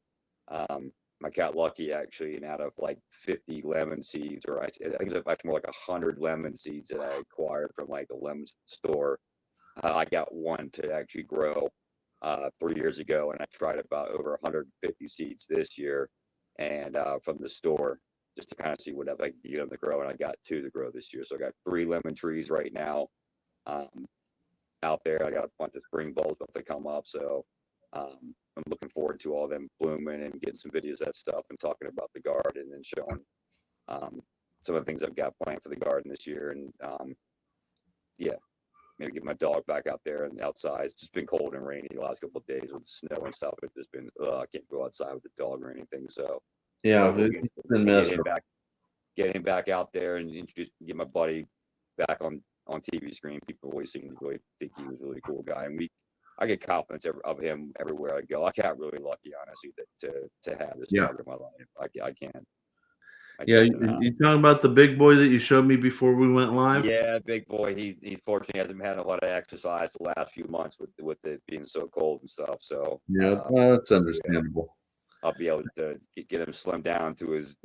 I got lucky actually, and out of like 50 lemon seeds, or I think it's actually more like 100 lemon seeds that I acquired from like the lemon store. I got one to actually grow 3 years ago, and I tried about over 150 seeds this year, and from the store, just to kind of see what I can get them to grow, and I got 2 to grow this year. So I got 3 lemon trees right now out there. I got a bunch of spring bulbs about to come up, so I'm looking forward to all of them blooming and getting some videos of that stuff and talking about the garden and showing some of the things I've got planned for the garden this year. And maybe get my dog back out there and outside. It's just been cold and rainy the last couple of days with the snow and stuff. It's just been I can't go outside with the dog or anything. So
yeah, it's been miserable.
Get him back out there and get my buddy back on TV screen. People always seem to really think he was a really cool guy, and I get compliments of him everywhere I go. I got really lucky, honestly, to have this dog in my life. I can't.
You talking about the big boy that you showed me before we went live?
Yeah, big boy. He fortunately hasn't had a lot of exercise the last few months with it being so cold and stuff. So
yeah, well, that's understandable.
I'll be able to get him slimmed down to his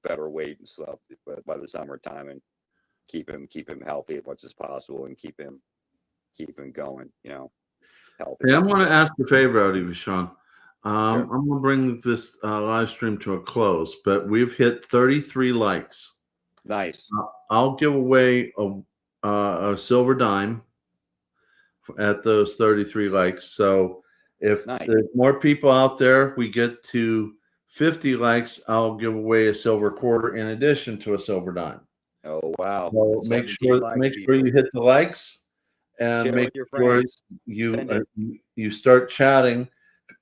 better weight and stuff by the summertime, and keep him healthy as much as possible, and keep him going. Healthy.
Hey, I'm going to ask a favor out of you, Shawn. I'm going to bring this live stream to a close, but we've hit 33 likes.
Nice.
I'll give away a silver dime at those 33 likes. So If
Nice.
there's more people out there, we get to 50 likes, I'll give away a silver quarter in addition to a silver dime.
Oh wow!
So
That's
make
17
sure
likes,
you
people.
hit the likes and
Share
make
with your
sure
friends.
you
Send it.
you start chatting.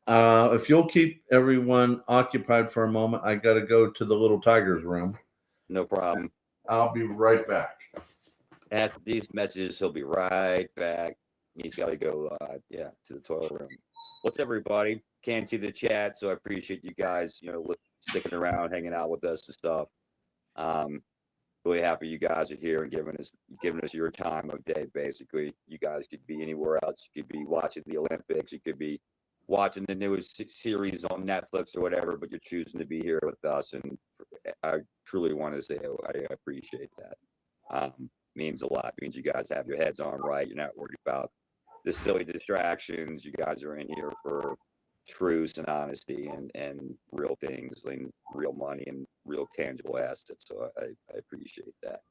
If you'll keep everyone occupied for a moment, I got to go to the little tiger's room.
No problem.
I'll be right back.
After these messages, he'll be right back. He's got to go, to the toilet room. What's up, everybody? Can't see the chat, so I appreciate you guys, sticking around, hanging out with us and stuff. Really happy you guys are here and giving us your time of day. Basically, you guys could be anywhere else. You could be watching the Olympics. You could be watching the newest series on Netflix or whatever, but you're choosing to be here with us, and I truly want to say I appreciate that. Means a lot. Means you guys have your heads on right. You're not worried about the silly distractions. You guys are in here for truths and honesty and real things and real money and real tangible assets. So I appreciate that.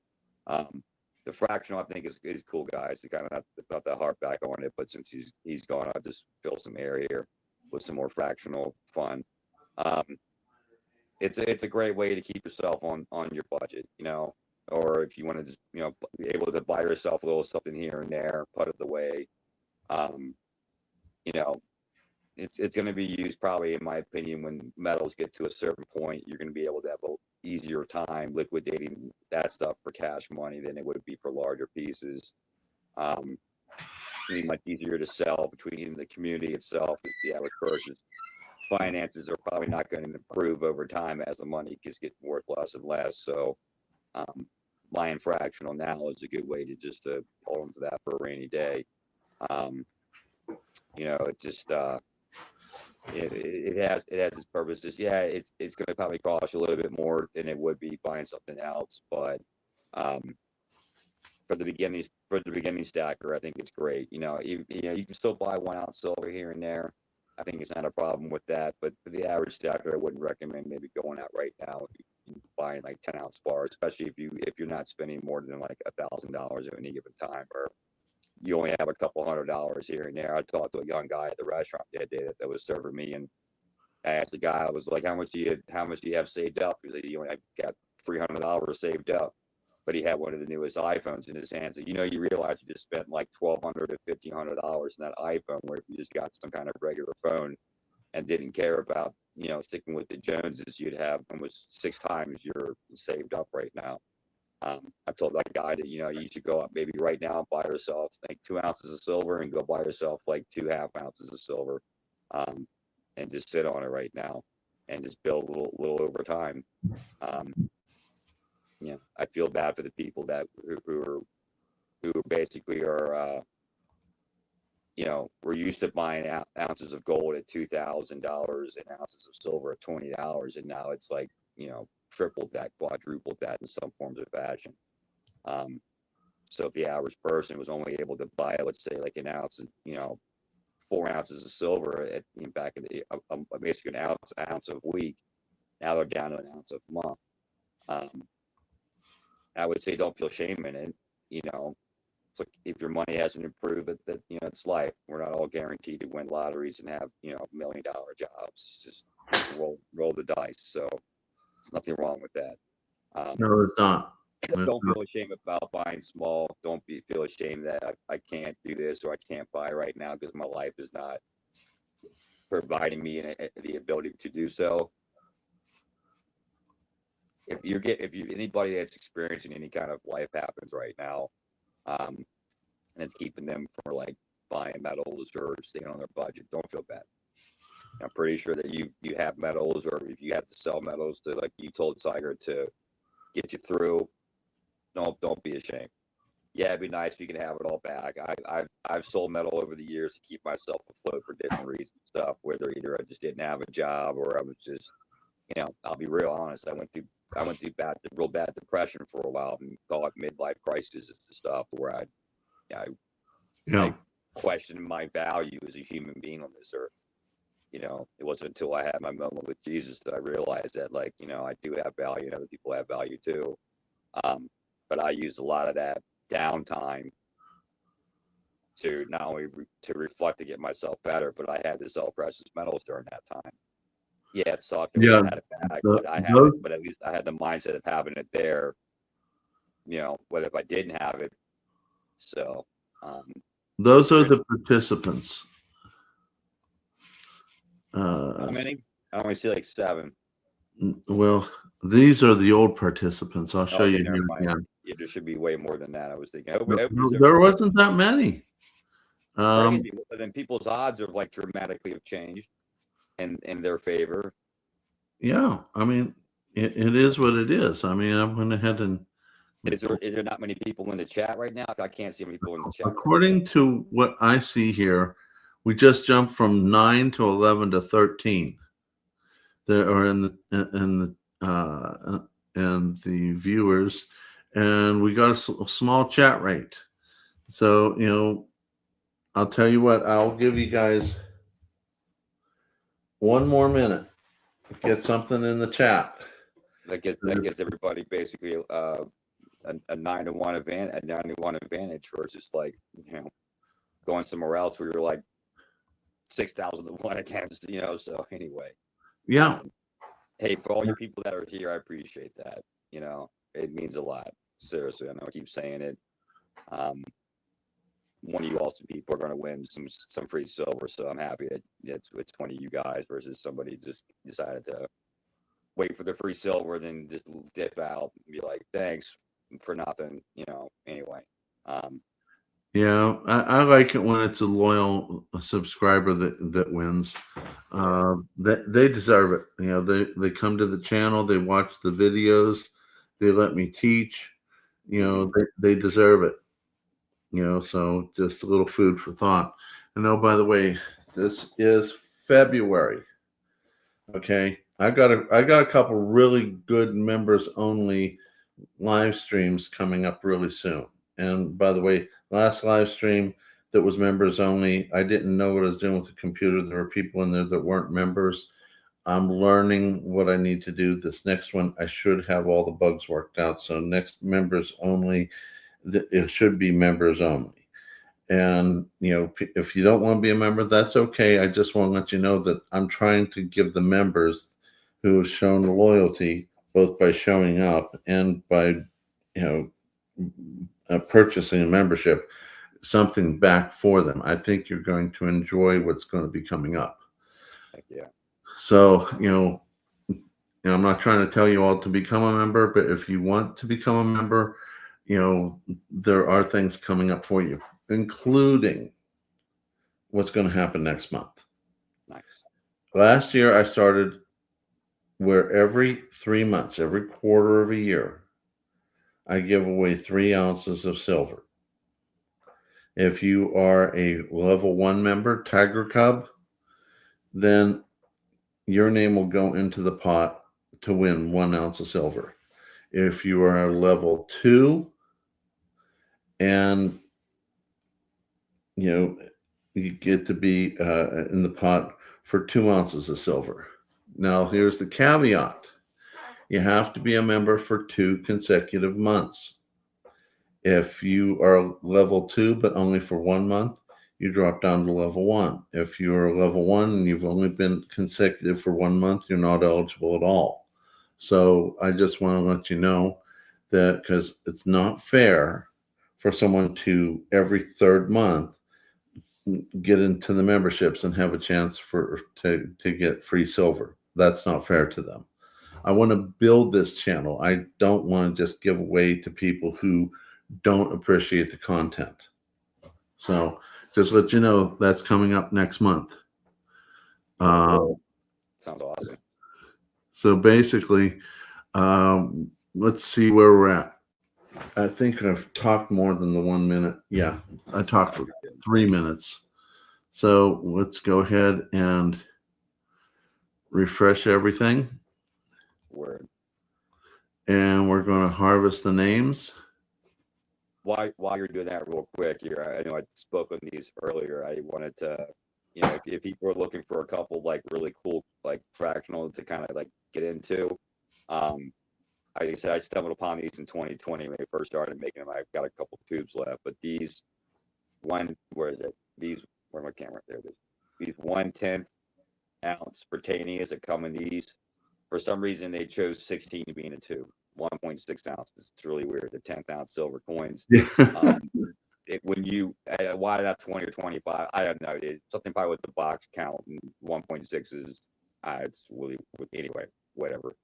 The fractional, I think, is cool, guys. To kind of not that harp back on it, but since he's gone, I'll just fill some air here with some more fractional fun. It's a great way to keep yourself on your budget, or if you want to just be able to buy yourself a little something here and there, put it away. It's going to be used probably, in my opinion, when metals get to a certain point. You're going to be able to have an easier time liquidating that stuff for cash money than it would be for larger pieces. Be much easier to sell between the community itself as the average person. Finances are probably not going to improve over time as the money just gets worth less and less. So buying fractional now is a good way to just hold on to that for a rainy day. It just it has its purpose. Just it's going to probably cost you a little bit more than it would be buying something else, but for the beginning stacker, I think it's great. You can still buy 1 ounce silver here and there. I think it's not a problem with that, but for the average stacker, I wouldn't recommend maybe going out right now and buying like 10 ounce bars, especially if you're not spending more than like $1,000 at any given time, or you only have a couple $100 here and there. I talked to a young guy at the restaurant the other day that was serving me, and I asked the guy, I was like, how much do you have saved up? He's like, I got $300 saved up. But he had one of the newest iPhones in his hands. And you realize you just spent like $1,200 to $1,500 in that iPhone, where if you just got some kind of regular phone and didn't care about, sticking with the Joneses, you'd have almost 6 times your saved up right now. I told that guy that, you should go up maybe right now and buy yourself like 2 ounces of silver and go buy yourself like 2.5 ounces of silver, and just sit on it right now and just build a little over time. I feel bad for the people that who basically are, we're used to buying ounces of gold at $2,000 and ounces of silver at $20, and now it's like, tripled that, quadrupled that in some forms of fashion. So if the average person was only able to buy, let's say, like an ounce, 4 ounces of silver back in basically an ounce of week, now they're down to an ounce a month. I would say don't feel shame in it. It's like if your money hasn't improved, that it's life. We're not all guaranteed to win lotteries and have $1 million jobs. Just roll the dice. So there's nothing wrong with that.
No, it's not.
Don't feel ashamed about buying small. Don't feel ashamed that I can't do this or I can't buy right now because my life is not providing me the ability to do so. If anybody that's experiencing any kind of life happens right now, and it's keeping them from like buying metals or staying on their budget, don't feel bad. I'm pretty sure that you have metals, or if you have to sell metals to, like you told Tiger, to get you through, don't be ashamed. Yeah, it'd be nice if you can have it all back. I've sold metal over the years to keep myself afloat for different reasons, stuff, whether either I just didn't have a job or I was just, I'll be real honest. I went through real bad depression for a while, and call it midlife crisis and stuff, where I questioned my value as a human being on this earth. It wasn't until I had my moment with Jesus that I realized that, like, I do have value and other people have value too. But I used a lot of that downtime to not only to reflect to get myself better, but I had to sell precious metals during that time. Yeah, it sucked.
Yeah,
I had it back, but I had it, but at least I had the mindset of having it there. You know, whether if I didn't have it. So
those are the participants.
how many? I only see like 7.
Well, these are the old participants. I'll show
Okay,
you
never
here
mind.
again.
Yeah, there should be way more than that. I was thinking.
There wasn't that many.
Crazy, but then people's odds of like dramatically have changed in their favor.
Yeah, I mean, it is what it is. I mean, I went ahead and.
Is there not many people in the chat right now? I can't see many people in the chat.
According to what I see here, we just jumped from 9 to 11 to 13. There are in the viewers, and we got a small chat rate. So, you know, I'll tell you what, I'll give you guys 1 more minute. Get something in the chat.
That gives everybody basically a 9-to-1 advantage, a 9-to-1 advantage versus like, you know, going somewhere else where you're like 6,000 to 1 against, you know. So anyway,
Yeah.
Hey, for all you people that are here, I appreciate that. You know, it means a lot. Seriously, I know I keep saying it. One of you awesome people are going to win some free silver, so I'm happy that it's 20 of you guys versus somebody just decided to wait for the free silver, then just dip out and be like, thanks for nothing, you know. Anyway,
Yeah, I like it when it's a loyal subscriber that wins. They deserve it. You know, they come to the channel, they watch the videos, they let me teach. You know, they deserve it. You know, so just a little food for thought. And oh, by the way, this is February. Okay, I got a couple really good members only live streams coming up really soon. And by the way, last live stream that was members only, I didn't know what I was doing with the computer. There were people in there that weren't members. I'm learning what I need to do. This next one, I should have all the bugs worked out. So next members only, it should be members only. And, you know, if you don't want to be a member, that's okay. I just want to let you know that I'm trying to give the members who have shown loyalty, both by showing up and by, you know, purchasing a membership, something back for them. I think you're going to enjoy what's going to be coming up.
Thank you.
So, you know, I'm not trying to tell you all to become a member, but if you want to become a member, you know, there are things coming up for you, including what's going to happen next month.
Nice.
Last year, I started where every 3 months, every quarter of a year, I give away 3 ounces of silver. If you are a level 1 member, Tiger Cub, then your name will go into the pot to win 1 ounce of silver. If you are a level 2 and, you know, you get to be in the pot for 2 ounces of silver. Now, here's the caveat. You have to be a member for 2 consecutive months. If you are level 2, but only for 1 month, you drop down to level 1. If you're level 1 and you've only been consecutive for 1 month, you're not eligible at all. So I just want to let you know that, because it's not fair for someone to every 3rd month get into the memberships and have a chance to get free silver. That's not fair to them. I want to build this channel. I don't want to just give away to people who don't appreciate the content. So just let you know that's coming up next month.
Sounds awesome.
So basically, let's see where we're at. I think I've talked more than the 1 minute. Yeah, I talked for 3 minutes. So let's go ahead and refresh everything.
Word.
And we're going to harvest the names.
While you're doing that real quick here, I know I spoke on these earlier. I wanted to, you know, if people are looking for a couple like really cool like fractional to kind of like get into, like I said, I stumbled upon these in 2020 when they first started making them. I've got a couple tubes left, but these where is it? Where's my camera? There it is. These 1/10 ounce Britannias that come in these. For some reason, they chose 16 to be in a tube. 1.6 ounces. It's really weird. The 10th ounce silver coins. When you why not 20 or 25? I don't know. It's something probably with the box count. And 1.6 is it's really anyway. Whatever.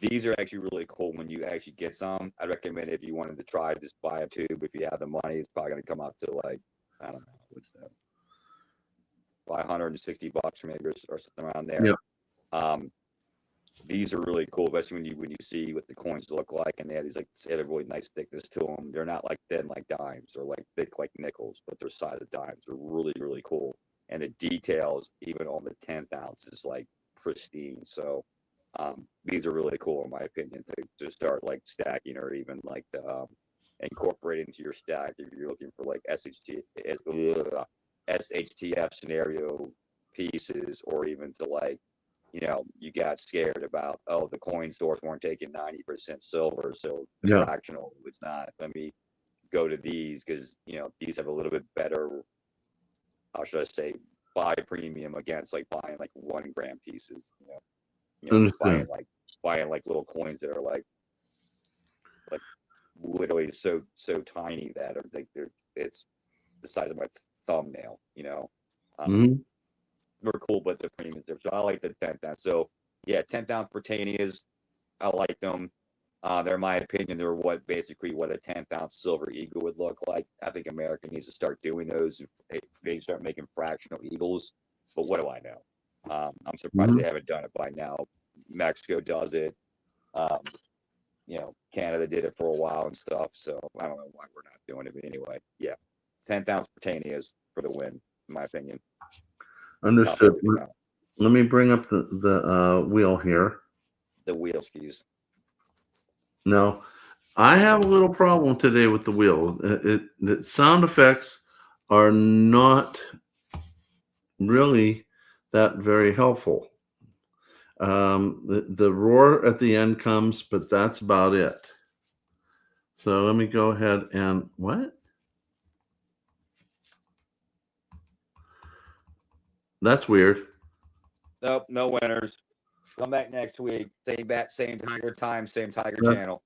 These are actually really cool when you actually get some. I recommend if you wanted to try, just buy a tube. If you have the money, it's probably going to come up to like, I don't know, what's that? $560 maybe or something around there.
Yep.
These are really cool, especially when you see what the coins look like, and they have a really nice thickness to them. They're not like thin like dimes or like thick like nickels, but they're size of dimes. They're really, really cool. And the details, even on the 10th ounce, is like pristine. So these are really cool in my opinion to start like stacking or even like to incorporate into your stack if you're looking for like SHTF scenario pieces, or even to like, you got scared about, the coin stores weren't taking 90% silver, so the fractional, it's not. Let me go to these because these have a little bit better, how should I say, buy premium against like buying like 1 gram pieces. Buying like little coins that are like literally so tiny that are like it's the size of my thumbnail. They're cool, but the premium is different. So I like the 10th ounce. So yeah, 10th ounce Britannias, I like them. They're, in my opinion, they're basically what a 10th ounce silver eagle would look like. I think America needs to start doing those. They start making fractional eagles. But what do I know? I'm surprised they haven't done it by now. Mexico does it. Canada did it for a while and stuff. So I don't know why we're not doing it. But anyway, yeah, 10th ounce Britannias for the win, in my opinion.
Understood. Let me bring up the wheel here.
The wheel skis.
No, I have a little problem today with the wheel. The sound effects are not really that very helpful. The roar at the end comes, but that's about it. So let me go ahead and what? That's weird.
Nope, no winners. Come back next week. Same bat, same Tiger time, same Tiger channel.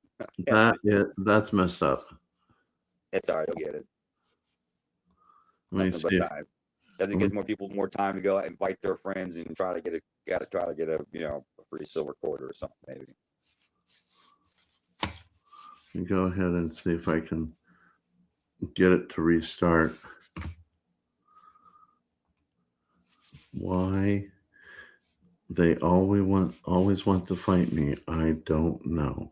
That's messed up.
It's all right. I'll get it.
Let me see.
I think it gives more people more time to go invite their friends and try to get a a free silver quarter or something maybe.
Let me go ahead and see if I can get it to restart. Why they always want to fight me, I don't know.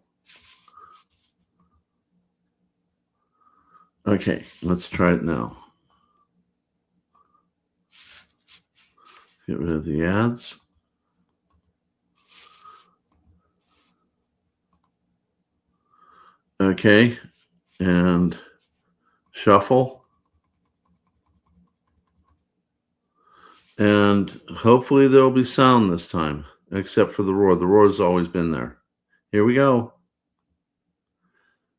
Okay, let's try it now. Get rid of the ads. Okay, and shuffle. And hopefully there'll be sound this time, except for the roar. The roar has always been there. Here we go.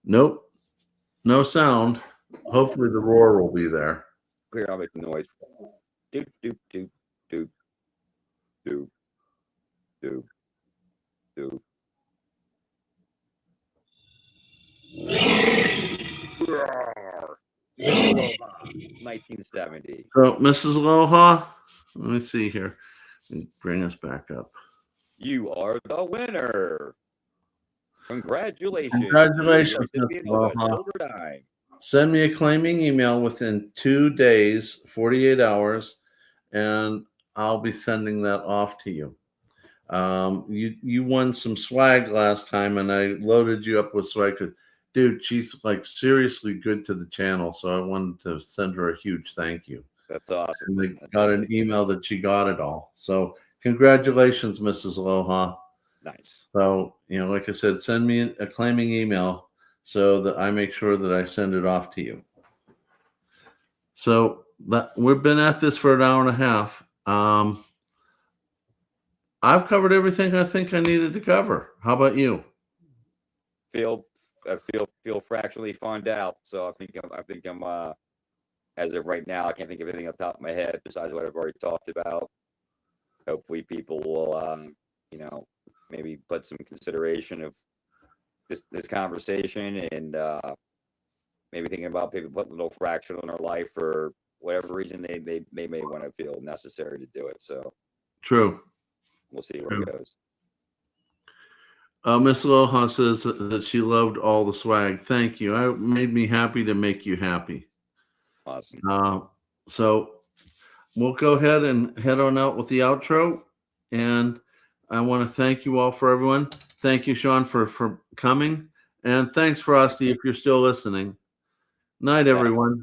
Nope, no sound. Hopefully the roar will be there.
Here, I'll make the noise. Doop, doop, doop, doop, doop, doop, doop. 1970.
So, Mrs. Aloha, let me see here. Bring us back up.
You are the winner. Congratulations.
Congratulations,
You are
Mrs.
the winner of a
Aloha.
silver dime.
Send me a claiming email within 2 days, 48 hours, and I'll be sending that off to you. You won some swag last time, and I loaded you up with swag. Dude, she's like seriously good to the channel, so I wanted to send her a huge thank you.
That's awesome.
And I got an email that she got it all. So congratulations, Mrs. Aloha.
Nice.
So, like I said, send me a claiming email so that I make sure that I send it off to you. So we've been at this for an hour and a half. I've covered everything I think I needed to cover. How about you?
Feel feel fractionally funded out. So I think I'm as of right now, I can't think of anything off the top of my head besides what I've already talked about. Hopefully people will, maybe put some consideration of this conversation and maybe thinking about people putting a little fractional in their life for whatever reason they may want to feel necessary to do it. So
True.
we'll see where it goes.
Miss Loha says that she loved all the swag. Thank you. It made me happy to make you happy.
Awesome.
So we'll go ahead and head on out with the outro. And I want to thank you all for everyone. Thank you, Shawn, for coming. And thanks, Frosty, if you're still listening. Night, everyone.